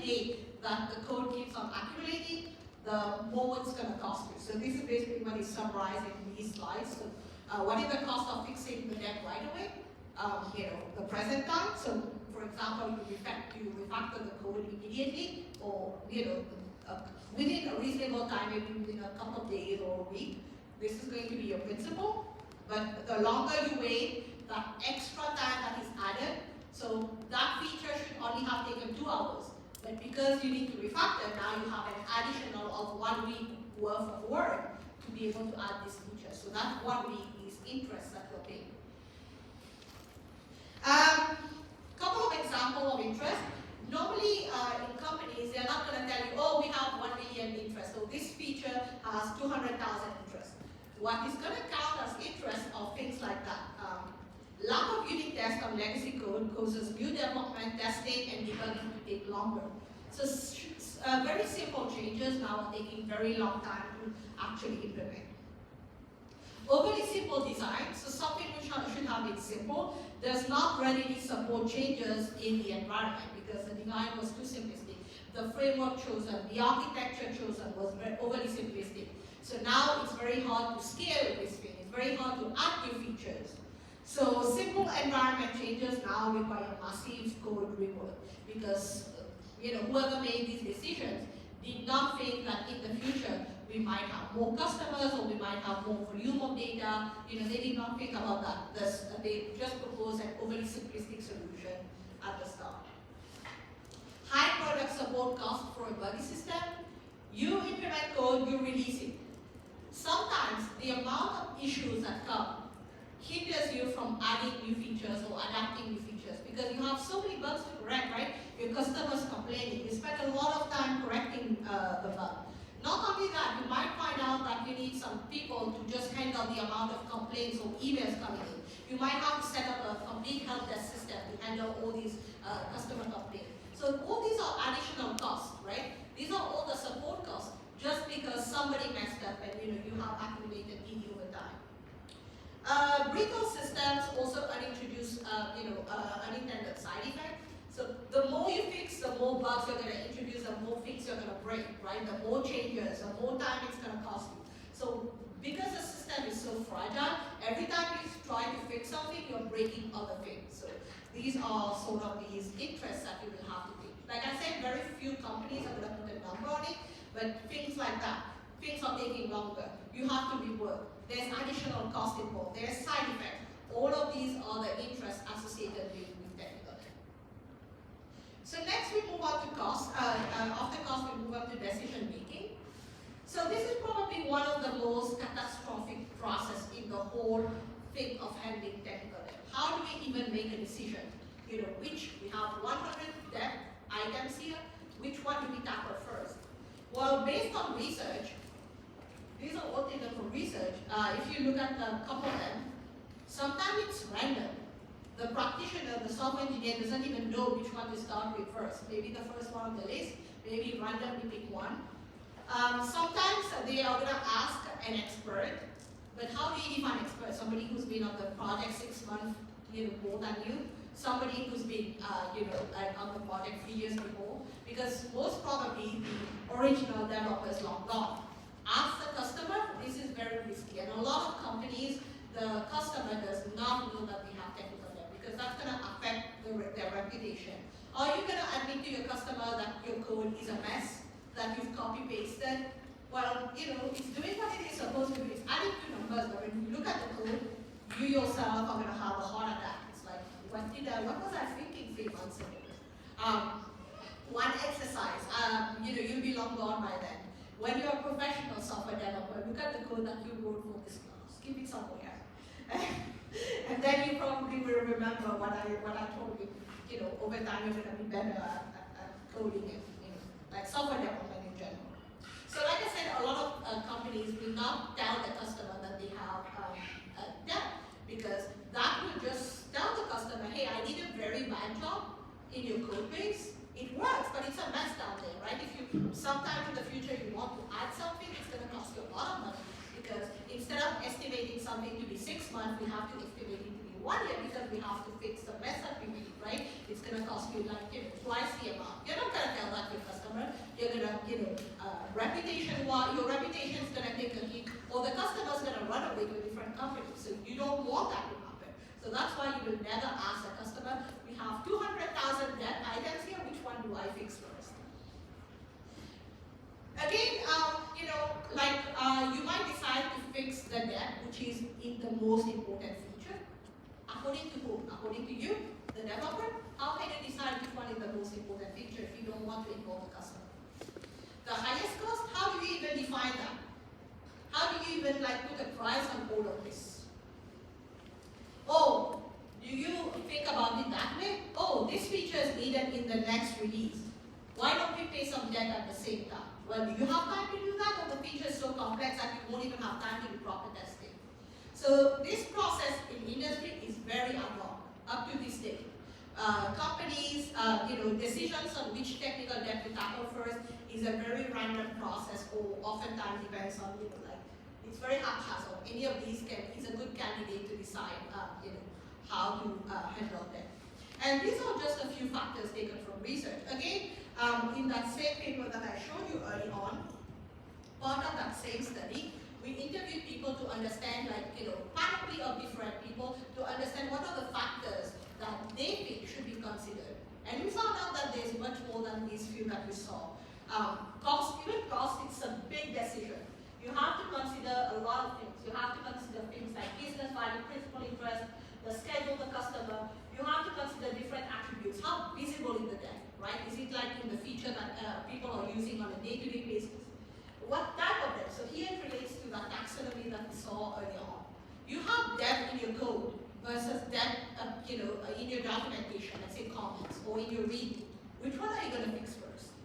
day that the code keeps on accumulating, the more it's going to cost you. So this is basically what is summarized in these slides. So what is the cost of fixing the debt right away? The present time. So for example, you refactor the code immediately, or within a reasonable time, maybe within a couple of days or a week. This is going to be your principal. But the longer you wait, the extra time that is added. So that feature should only have taken 2 hours. But because you need to refactor, now you have an additional of 1 week worth of work to be able to add this feature. So that 1 week is interest that you're paying. Couple of examples of interest. Normally in companies, they're not going to tell you, oh, we have 1 million interest. So this feature has 200,000 interest. What is going to count as interest are things like that. Lack of unit tests on legacy code causes new development, testing, and debugging to take longer. So very simple changes now are taking very long time to actually implement. Overly simple design, so something which should have been simple, does not readily support changes in the environment because the design was too simplistic. The framework chosen, the architecture chosen was very overly simplistic. So now it's very hard to scale this thing. It's very hard to add new features. So simple environment changes now require massive code rework because whoever made these decisions did not think that in the future we might have more customers or we might have more volume of data. They did not think about that. They just proposed an overly simplistic solution at the start. High product support cost for a buggy system. You implement code, you release it. Sometimes the amount of issues that come hinders you from adding new features or adapting new features because you have so many bugs to correct, right? Your customers complaining. You spend a lot of time correcting the bug. Not only that, you might find out that you need some people to just handle the amount of complaints or emails coming in. You might have to set up a complete help desk system to handle all these customer complaints. So all these are additional costs, right? These are all the support costs just because somebody messed up and you have accumulated PD over time. Brittle systems also introduce unintended side effects. So the more you fix, the more bugs you're going to introduce, the more things you're going to break, right? The more changes, the more time it's going to cost you. So because the system is so fragile, every time you try to fix something, you're breaking other things. So these are sort of these interests that you will have to take. Like I said, very few companies are going to put a number on it, but things like that, things are taking longer. You have to rework. There's additional cost involved. There's side effects. All of these are the interests associated with technical debt. So next we move on to cost. After cost, we move on to decision making. So this is probably one of the most catastrophic process in the whole thing of handling technical debt. How do we even make a decision? Which we have 100 debt items here. Which one do we tackle first? Well, based on research, these are all taken from research. If you look at a couple of them, sometimes it's random. The practitioner, the software engineer doesn't even know which one to start with first. Maybe the first one on the list, maybe randomly pick one. Sometimes they are going to ask an expert, but how do you define expert? Somebody who's been on the project 6 months more than you, somebody who's been on the project 3 years before, because most probably the original developer is long gone. Ask the customer, this is very risky, and a lot of companies, the customer does not know that they have technical debt because that's going to affect their reputation. Are you going to admit to your customer that your code is a mess, that you've copy-pasted? Well, it's doing what it is supposed to do. It's adding two numbers, but when you look at the code, you yourself are going to have a heart attack. It's like, what was I thinking 3 months ago? One exercise, you'll be long gone by then. When you're a professional software developer, look at the code that you wrote for this class. Keep it somewhere. And then you probably will remember what I told you. Over time you're going to be better at coding it, like software development in general. So like I said, a lot of companies will not tell the customer that they have debt because that will just tell the customer, hey, I did a very bad job in your code base. It works, but it's a mess down there, right? If you sometime in the future you want to add something, it's going to cost you a lot of money because instead of estimating something to be 6 months, we have to estimate it to be 1 year because we have to fix the mess that we made, right? It's going to cost you like twice the amount. You're not going to tell that to your customer. You're going to, your reputation is going to take a hit, or the customer's going to run away to a different company. So you don't want that to happen. So that's why you will never ask the customer, we have 200,000 debt items here, which one do I fix first? Again, you might decide to fix the debt, which is the most important feature. According to whom? According to you, the developer? How can you decide which one is the most important feature if you don't want to involve the customer? The highest cost, how do you even define that? How do you even put a price on all of this? Oh, do you think about it that way? Oh, this feature is needed in the next release. Why don't we pay some debt at the same time? Well, do you have time to do that, or the feature is so complex that you won't even have time to do proper testing? So this process in industry is very unknown up to this day. Companies, decisions on which technical debt to tackle first is a very random process, or oftentimes depends on it's very haphazard. Any of these is a good candidate to decide how to handle them. And these are just a few factors taken from research. Again, in that same paper that I showed you early on, part of that same study, we interviewed people to understand, panoply of different people to understand what are the factors that they think should be considered. And we found out that there's much more than these few that we saw. Cost, it's a big decision. You have to consider a lot of things. You have to consider things like business value, principal interest, the schedule, the customer. You have to consider different attributes. How visible is the debt, right? Is it like in the feature that people are using on a day-to-day basis? What type of debt? So here it relates to that taxonomy that we saw earlier on. You have debt in your code versus debt, in your documentation, let's say comments, or in your readme. Which one are you going to fix first?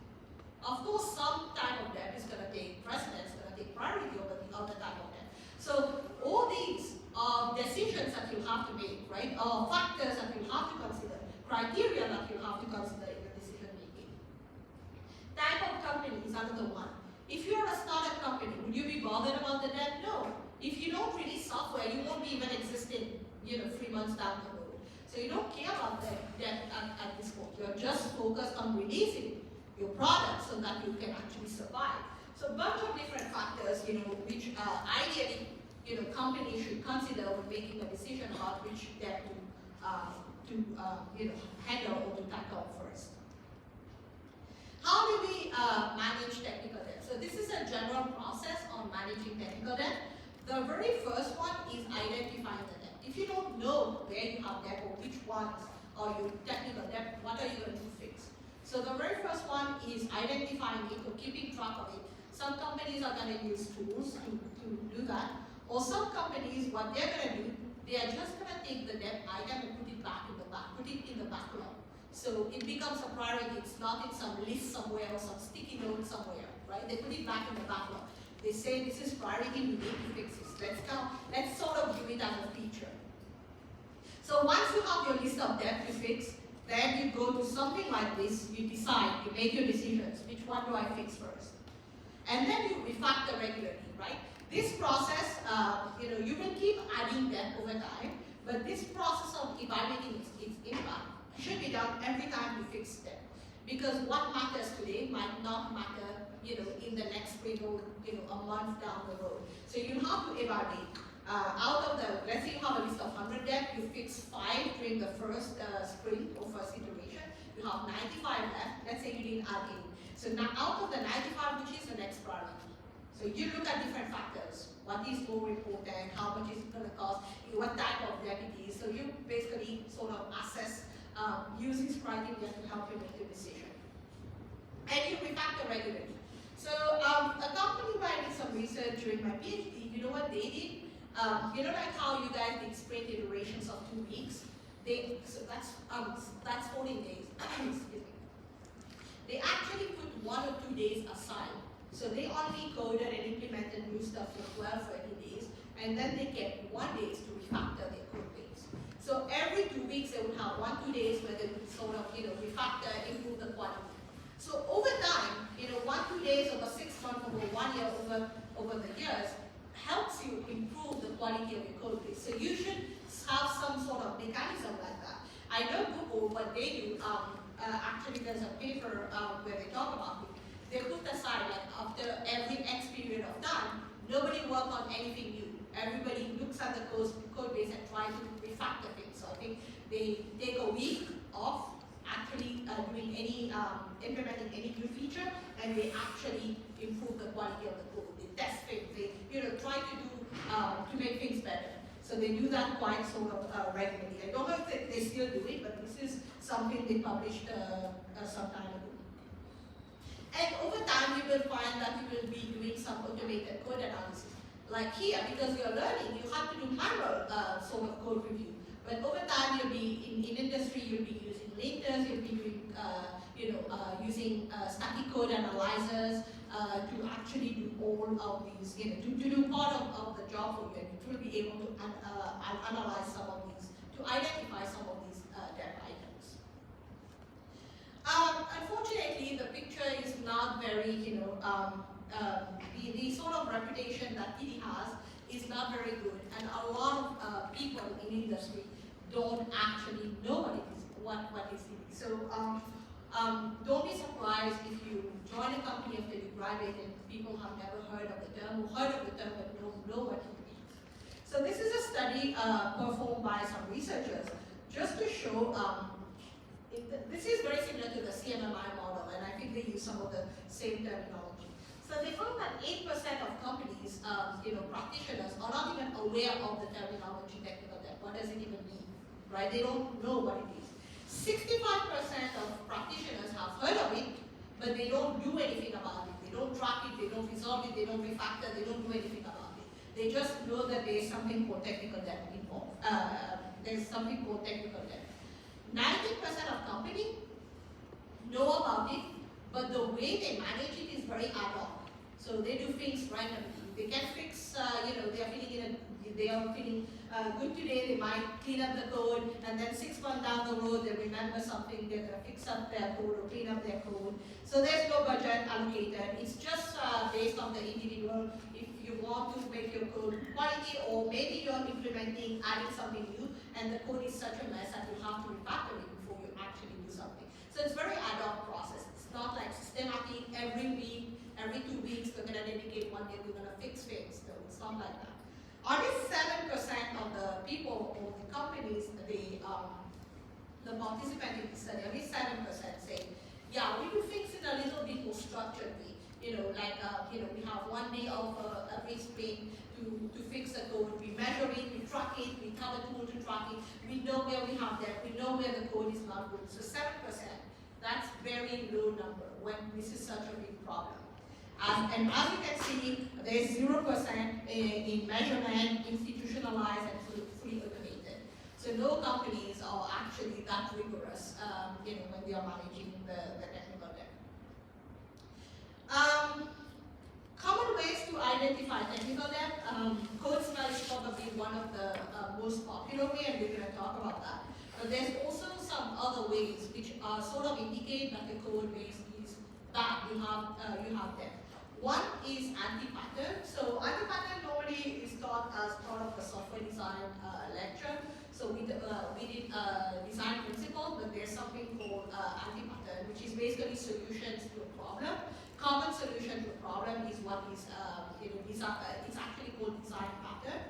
Of course, some type of debt is going to take precedence, going to take priority over the other type of debt. So all these are decisions that you have to make, right? Or factors that you have to consider, criteria that you have to consider in the decision making. Type of company is another one. If you're a startup company, would you be bothered about the debt? No. If you don't release software, you won't be even existing, 3 months down the road. So you don't care about the debt at this point. You're just focused on releasing your product so that you can actually survive. So a bunch of different factors, which ideally, companies should consider when making a decision about which debt to handle or to tackle first. How do we manage technical debt? So this is a general process on managing technical debt. The very first one is identifying the debt. If you don't know where you have debt or which ones are your technical debt, what are you going to fix? So the very first one is identifying it or keeping track of it. Some companies are going to use tools to do that. Or some companies, what they're going to do, they are just going to take the debt item and put it in the backlog. So it becomes a priority. It's not in some list somewhere or some sticky note somewhere, right? They put it back in the backlog. They say this is priority, we need to fix this. Let's sort of give it as a feature. So once you have your list of debt to fix, then you go to something like this, you decide, you make your decisions, which one do I fix first? And then you refactor regularly, right? This process, you will keep adding debt over time, but this process of evaluating its impact should be done every time you fix debt. Because what matters today might not matter, in the next sprint or, a month down the road. So you have to evaluate. Out of the, let's say you have a list of 100 debt, you fix 5 during the first sprint or first iteration, you have 95 left, let's say you didn't add any. So now out of the 95, which is the next priority? So you look at different factors. What is more important? How much is it going to cost? What type of debt it is? So you basically sort of assess, use this criteria to help you make the decision. And you refactor regularly. So a company where I did some research during my PhD, you know what they did? Like how you guys did sprint iterations of 2 weeks? So that's 14 days. Excuse me. They actually put 1 or 2 days aside. So they only coded and implemented new stuff for 12 or 18 days, and then they kept 1 day to refactor their code base. So every 2 weeks they would have 1-2 days where they would sort of refactor, improve the quality. So over time, 1-2 days over 6 months, over 1 year, over the years, helps you improve the quality of your code base. So you should have some sort of mechanism like that. I know Google, what they do, actually there's a paper where they talk about it. They put aside, like after every X period of time, nobody work on anything new. Everybody looks at the code base and try to refactor things. So I think they take a week off actually doing any, implementing any new feature, and they actually improve the quality of the code. They test things, they try to do, to make things better. So they do that quite sort of regularly. I don't know if they still do it, but this is something they published some time ago. And over time, you will find that you will be doing some automated code analysis. Like here, because you're learning, you have to do manual sort of code review. But over time, you'll be in industry, you'll be using linters, you'll be doing, using static code analyzers to actually do all of these, to do part of the job for you, and you will be able to analyze some of these, to identify some of these debt items. Unfortunately, the picture is not very, the sort of reputation that TD has is not very good, and a lot of people in industry don't actually know what is TD. So don't be surprised if you join a company after you graduate and people have never heard of the term, or heard of the term but don't know what it means. So this is a study performed by some researchers just to show, this is very similar to the CMMI model, and I think they use some of the same terminology. So they found that 8% of companies, practitioners are not even aware of the terminology technical debt. What does it even mean, right? They don't know what it is. 65% of practitioners have heard of it, but they don't do anything about it. They don't track it, they don't resolve it, they don't refactor, they don't do anything about it. They just know that there is something called technical debt involved. There's something called technical debt. 90% of companies know about it, but the way they manage So they do things randomly. They can fix, they are feeling good today, they might clean up the code, and then 6 months down the road, they remember something, they're gonna fix up their code or clean up their code. So there's no budget allocated. It's just based on the individual. If you want to make your code quality, or maybe you're implementing, adding something new, and the code is such a mess that you have to refactor it before you actually do something. So it's very ad hoc process. It's not like systematic. Every week, every 2 weeks, we're gonna dedicate 1 day, we're gonna fix things. So it's not like that. Only 7% of the people or the companies, the participants in the study, only 7% say, yeah, we will fix it a little bit more structuredly. We have 1 day of every sprint to fix the code. We measure it, we track it, we tell the tool to track it. We know where we have that, we know where the code is not good. So 7%, that's very low number when this is such a big problem. And as you can see, there's 0% in measurement, institutionalized, and fully automated. So no companies are actually that rigorous, when they are managing the technical debt. Common ways to identify technical debt. Code smell is probably one of the most popular way, and we're going to talk about that. But there's also some other ways which sort of indicate that the code base is bad. You have debt. One is anti-pattern. So anti-pattern normally is taught as part of the software design lecture. So we did design principle, but there's something called anti-pattern, which is basically solutions to a problem. Common solution to a problem is what is, it's actually called design pattern.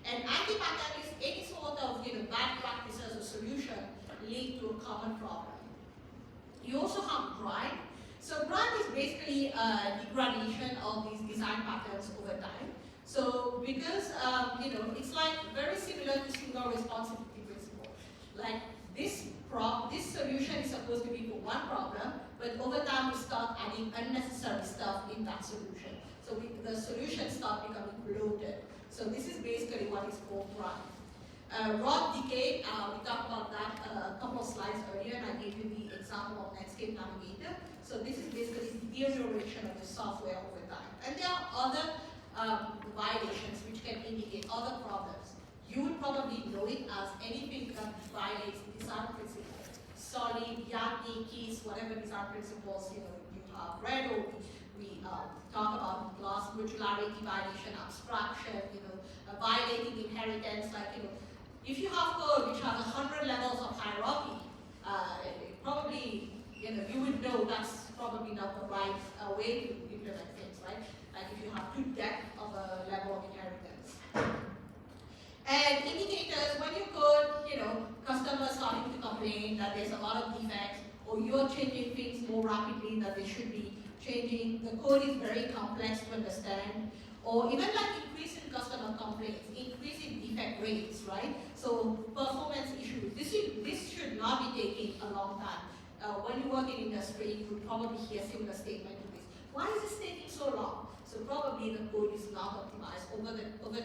And anti-pattern is any sort of bad practices or solution linked to a common problem. You also have grind. So grind is basically degradation of these design patterns over time. So because it's like very similar to single responsibility principle. Like this solution is supposed to be for one problem, but over time we start adding unnecessary stuff in that solution. So the solutions start becoming bloated. So this is basically what is called grind. Rot decay, we talked about that a couple of slides earlier, and I gave you the example of Netscape Navigator. So this is basically deterioration of the software over time. And there are other violations which can indicate other problems. You would probably know it as anything that violates design principles. Solid, Yagi, keys, whatever design principles you have read, or we talk about class modularity violation, abstraction, violating inheritance, if you have code which has 100 levels of hierarchy, probably you would know that's probably not the right way to implement things, right? Like if you have too depth of a level of inheritance. And indicators, when you code, customers starting to complain that there's a lot of defects, or you're changing things more rapidly than they should be changing, the code is very complex to understand, or even like increase in customer complaints, increase in defect rates, right? So performance issues, this should not be taking a long time. When you work in industry, you would probably hear similar statement to this. Why is this taking so long? So probably the code is not optimized. Over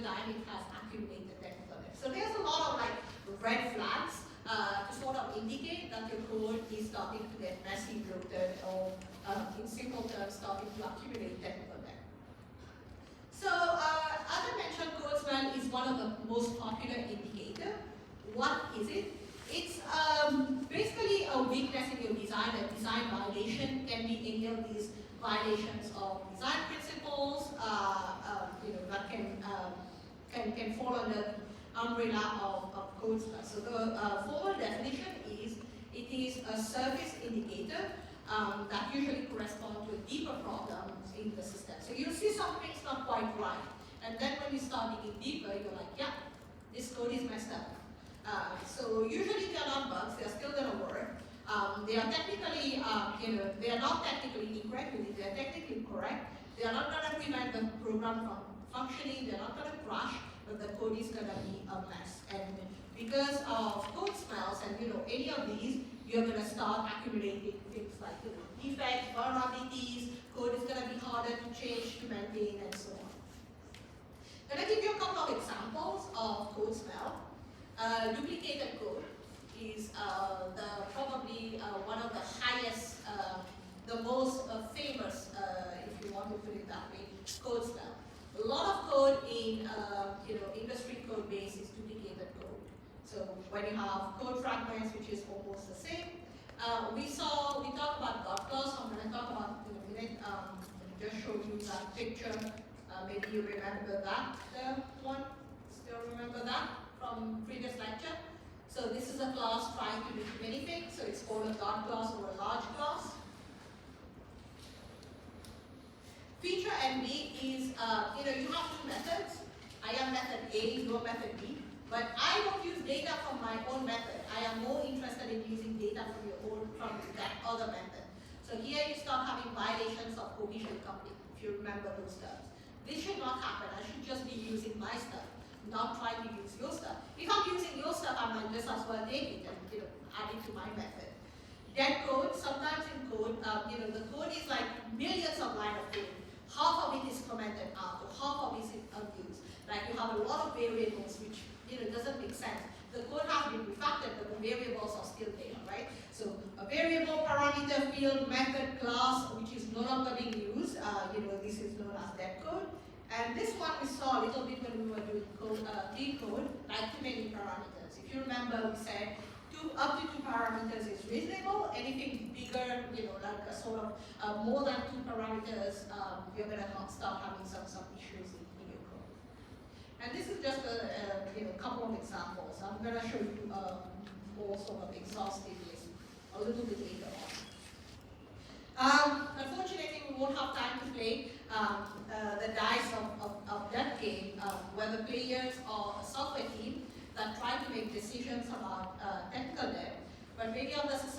time, it has accumulated technical debt. So there's a lot of red flags to sort of indicate that your code is starting to get messy, bloated, or in simple terms, starting to accumulate technical debt. So as I mentioned, code smell is one of the most popular indicators. What is it? It's basically a weakness in your design. A design violation can be any of these violations of design principles that can fall under the umbrella of code smell. So the formal definition is it is a service indicator that usually corresponds to a deeper problem in the system. So you'll see something's not quite right. And then when you start digging deeper, you're like, yeah, this code is messed up. So usually they're not bugs, they're still gonna work. They are technically, they are not technically incorrect, they are technically correct. They are not gonna prevent the program from functioning, they're not gonna crash, but the code is gonna be a mess. And because of code smells and any of these, you're gonna start accumulating things like defects, vulnerabilities, code is gonna be harder to change, to maintain, and so on. I'm gonna give you a couple of examples of code smell. Duplicated code is probably one of the highest, the most famous, if you want to put it that way, code spell. A lot of code in industry code base is duplicated code. So when you have code fragments, which is almost the same, we talked about dot clause. I'm going to talk about in a minute. Let me just show you that picture. Maybe you remember that one. Still remember that from previous lecture? So this is a class trying to do many things. So it's called a dot class or a large class. Feature NB is, you have two methods. I am method A, your method B. But I don't use data from my own method. I am more interested in using data from that other method. So here you start having violations of cohesion coupling, if you remember those terms. This should not happen. I should just be using my stuff, not trying to use your stuff. If I'm using your stuff, I might just as well take it and add it to my method. Dead code, sometimes in code, the code is like millions of lines of code. Half of it is commented out, or half of it is unused. Like you have a lot of variables which doesn't make sense. The code has been refactored, but the variables are still there, right? So a variable, parameter, field, method, class, which is no longer being used, this is known as dead code. And this one we saw a little bit when we were doing code, clean code, like too many parameters. If you remember, we said up to 2 parameters is reasonable. Anything bigger, like a sort of more than 2 parameters, you're gonna start having some issues in your code. And this is just a couple of examples. I'm gonna show you more sort of exhaustive list a little bit later on. Unfortunately, we won't have time to play the dice of that game, where the players are a software team that try to make decisions about technical debt. But maybe after the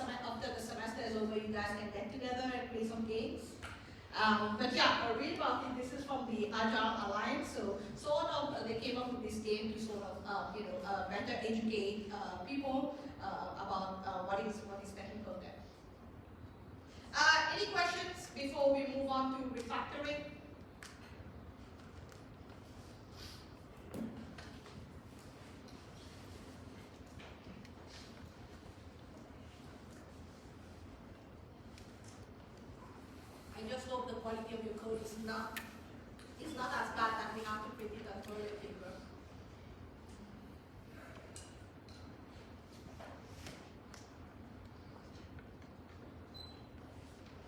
semester is over, you guys can get together and play some games. But yeah, read about it. This is from the Agile Alliance. So sort of they came up with this game to sort of better educate people about what is technical debt. Any questions before we move on to refactoring? I just hope the quality of your code is not as bad that we have to print it on toilet paper.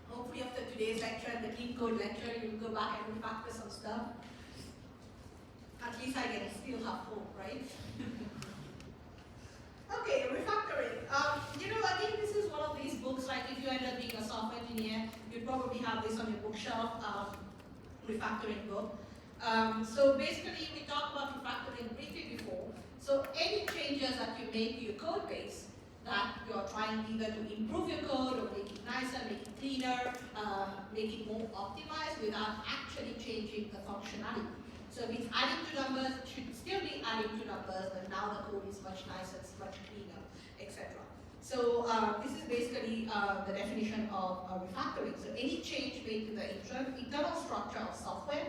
Hopefully after today's lecture and the clean code lecture, you'll go back and refactor some stuff. At least I can still have hope, right? Okay, refactoring. Again, this is one of these books, like if you end up being a software engineer, you probably have this on your bookshelf, refactoring book. So basically, we talked about refactoring briefly before. So any changes that you make to your code base that you're trying either to improve your code or make it nicer, make it cleaner, make it more optimized without actually changing the functionality. So if it's adding to numbers, it should still be adding to numbers, but now the code is much nicer, it's much cleaner, etc. So this is basically the definition of refactoring. So any change made to the internal structure of software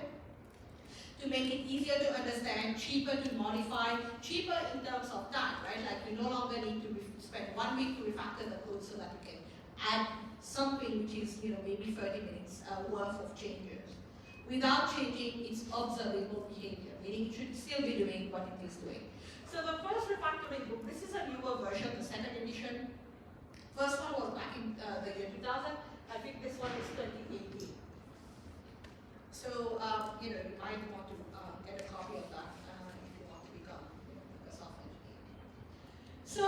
to make it easier to understand, cheaper to modify, cheaper in terms of time, right? Like you no longer need to spend 1 week to refactor the code so that you can add something which is maybe 30 minutes worth of changes. Without changing its observable behavior, meaning it should still be doing what it is doing. So the first refactoring book, this is a newer version, the second edition. First one was back in the year 2000. I think this one is 2018. So, you might want to get a copy of that if you want to become a software engineer. So,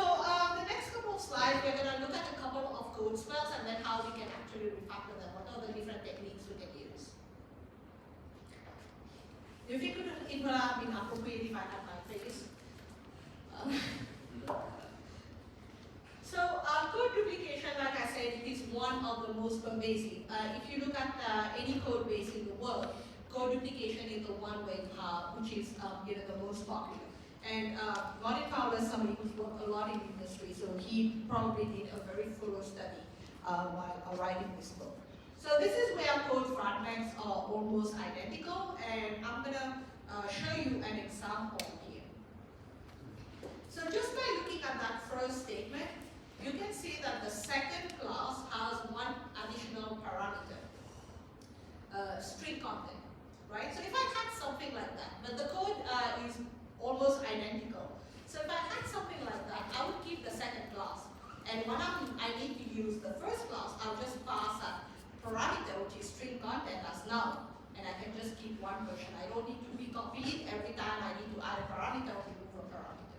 the next couple of slides, we're going to look at a couple of code spells and then how we can actually refactor them. What are the different techniques we can use? You think it would have been appropriate if I had my face? So code duplication, like I said, is one of the most pervasive. If you look at any code base in the world, code duplication is the one way which is the most popular. And Martin Fowler is somebody who's worked a lot in industry, so he probably did a very thorough study while writing this book. So this is where code fragments are almost identical, and I'm going to show you an example here. So just by looking at that first statement, you can see that the second class has one additional parameter, string content, right? when I need to use the first class, I'll just pass a parameter, which is string content, as null, and I can just keep one version. I don't need to recopy it every time I need to add a parameter or remove a parameter.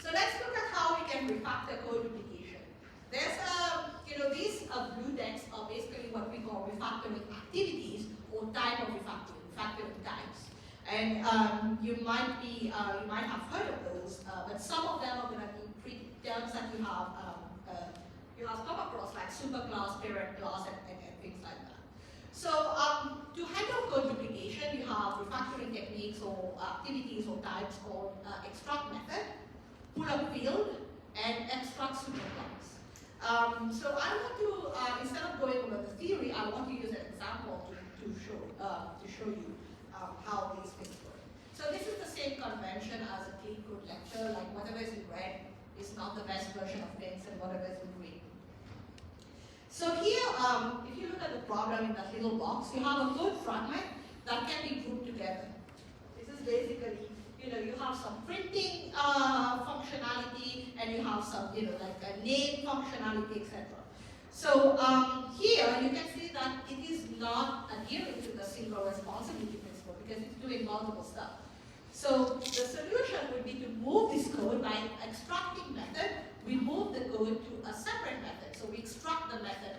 So let's look at how we can refactor code duplication. There's these blue decks are basically what we call refactoring activities or type of refactoring types. And you might have heard of those, but some of them are going to be terms that you have come across, like superclass, parent class, and things like that. So to handle code duplication, you have refactoring techniques or activities or types called extract method, pull up field, and extract superclass. So I want to, instead of going over the theory, I want to use an example to show you how these things work. So this is the same convention as a clean code lecture, like whatever is in red is not the best version of things and whatever is in green. So here, if you look at the problem in that little box, you have a code fragment that can be grouped together. This is basically, you have some printing functionality, and you have some, like a name functionality, etc. So here you can see that it is not adhering to the single responsibility principle because it's doing multiple stuff. So the solution would be to move this code by extracting method. We move the code to a separate method. So we extract the method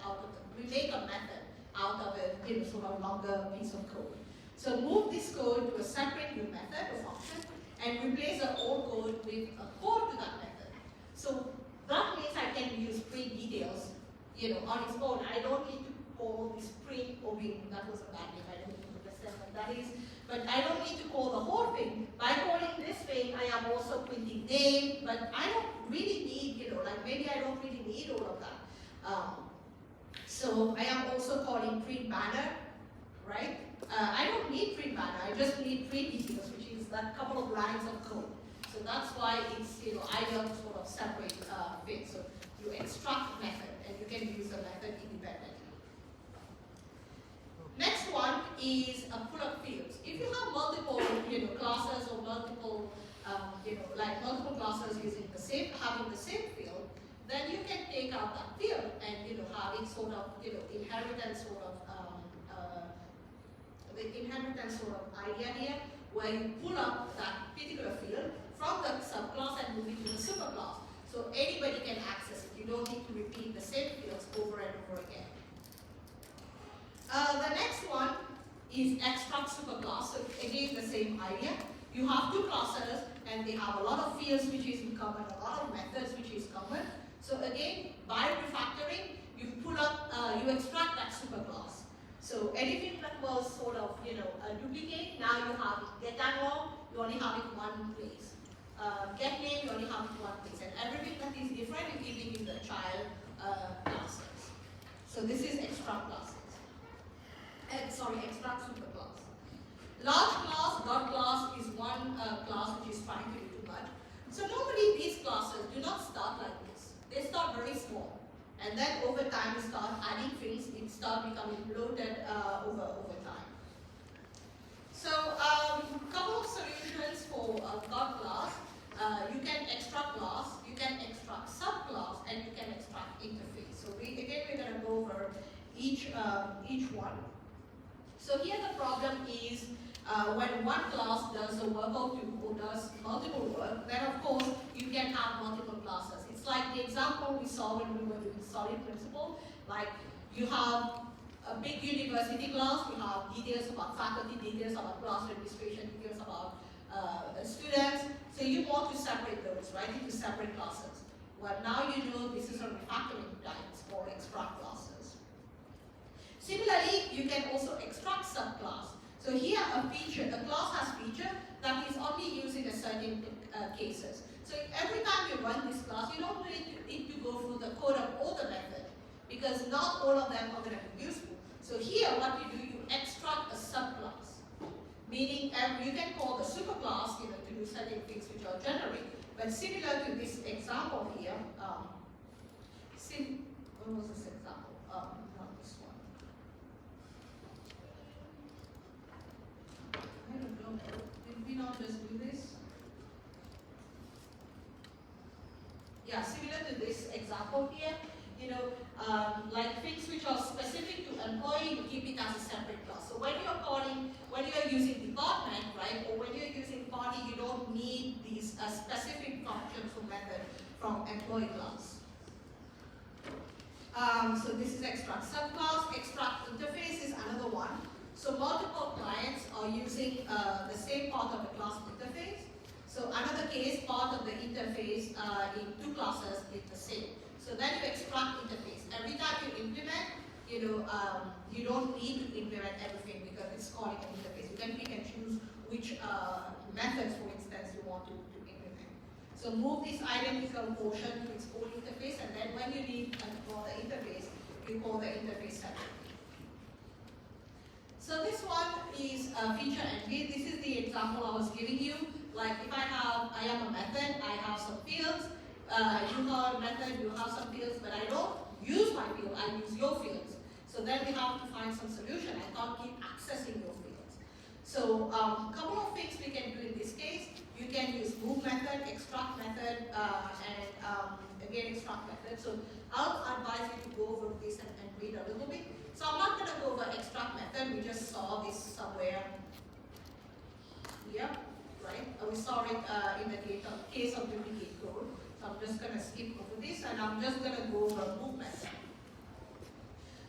we make a method out of a sort of longer piece of code. So move this code to a separate new method or function and replace the old code with a code to that method. So that means I can use print details, on its own. I don't need to call this print that was a bad name, I don't understand what that is. But I don't need to call the whole thing. By calling this thing, I am also printing name, but I don't really need, maybe I don't really need all of that. So I am also calling print banner, right? I don't need print banner, I just need print details, which is that couple of lines of code. So that's why it's, ideal to sort of separate things. So you extract method, and you can use the method independently. Next one is a pull-up fields. If you have multiple, classes or multiple, multiple classes having the same field, then you can take out that field and, have it sort of, inheritance sort of idea here, where you pull up that particular field from the subclass and move it to the superclass. So anybody can access it. You don't need to repeat the same fields over and over again. The next one is extract superclass. So again, the same idea. You have two classes and they have a lot of fields which is in common, a lot of methods which is common. So again, by refactoring, you extract that superclass. So anything that was sort of, a duplicate, now you have it. Get analog, you only have it one place. Get name, you only have it one place. And everything that is different, you're giving in the child classes. So this is extract classes. Extract superclass. Large class, dot class is one class which is trying to do too much. So normally these classes do not start like this. They start very small. And then over time you start adding things, it starts becoming bloated over time. So couple of solutions for dot class. You can extract class, you can extract subclass, and you can extract interface. So we're going to go over each one. So here the problem is when one class does a work or does multiple work, then of course you can have multiple classes. It's like the example we saw when we were doing solid principle. Like you have a big university class, you have details about faculty, details about class registration, details about students. So you want to separate those, right, into separate classes. Well, now you know this is a refactoring types or extract classes. Similarly, you can also extract subclass. So here a class has feature that is only used in a certain cases. So every time you run this class, you don't really need to go through the code of all the methods because not all of them are going to be useful. So here what you do, you extract a subclass. Meaning you can call the superclass to do certain things which are generic. But similar to this example here, what was this example? Not this one. I don't know. Did we not just do this? Yeah, similar to this example here. You know, like things which are specific to employee, you keep it as a separate class. So when you're using department, right, or when you're using party, you don't need these specific functions or method from employee class. So this is extract subclass. Extract interface is another one. So multiple clients are using the same part of the class interface. So another case, part of the interface in two classes is the same. So then you extract interface. Every time you implement, you don't need to implement everything because it's calling an interface. You can pick and choose which methods, for instance, you want to implement. So move this identical portion to its own interface, and then when you need to call the interface, you call the interface separately. So this one is feature envy. This is the example I was giving you. Like if I have a method, I have some fields. You have a method, you have some fields, but I don't use my field, I use your fields. So then we have to find some solution. I can't keep accessing your fields. So a couple of things we can do in this case. You can use move method, extract method, and again extract method. So I'll advise you to go over this and read a little bit. So I'm not going to go over extract method. We just saw this somewhere here, right? We saw it in the case of duplicate code. So I'm just going to skip over this, and I'm just going to go over move method.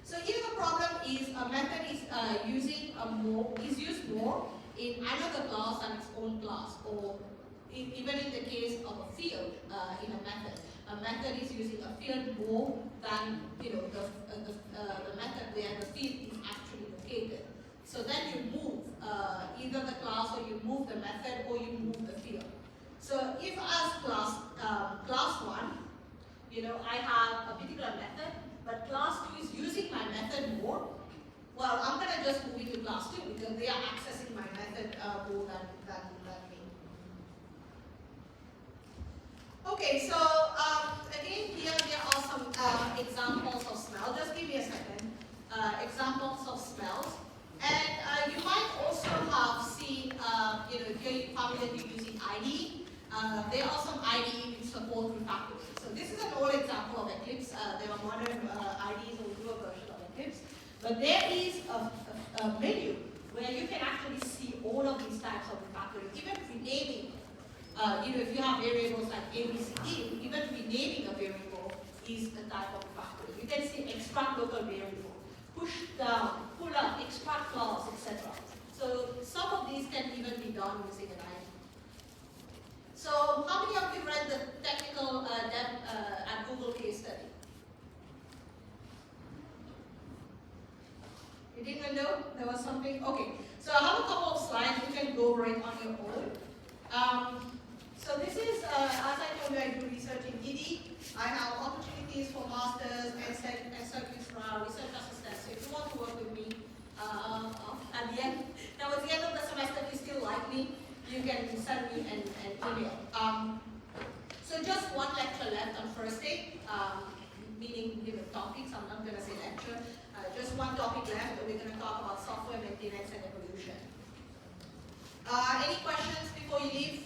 So here the problem is a method is used more in another class than its own class, or even in the case of a field in a method. A method is using a field more than the method where the field is actually located. So then you move either the class, or you move the method, or you move the field. So if as class 1, I have a particular method, but class 2 is using my method more, well, I'm going to just move it to class 2 because they are accessing my method more than me. Okay, so again here there are some examples of smell. Just give me a second. Examples of smells. And you might also have seen, if you're familiar with using IDE, there are some IDE which support refactoring. So this is an old example of Eclipse. There are modern IDEs or newer version of Eclipse. But there is a menu where you can actually see all of these types of refactoring, even renaming. If you have variables like A, B, C, D, even renaming a variable is a type of refactoring. You can see extract local variable, push down, pull up, extract class, etc. So some of these can even be done using an IDE. So how many of you read the technical dev at Google case study? You didn't know there was something? Okay, so I have a couple of slides. You can go over it on your own. So this is, as I told you, I do research in DD. I have opportunities for masters, and research assistants. So if you want to work with me at the end, now at the end of the semester, if you still like me, you can send me an email. So just one lecture left on Thursday, meaning given topics. I'm not going to say lecture. Just one topic left. We're going to talk about software maintenance and evolution. Any questions before you leave?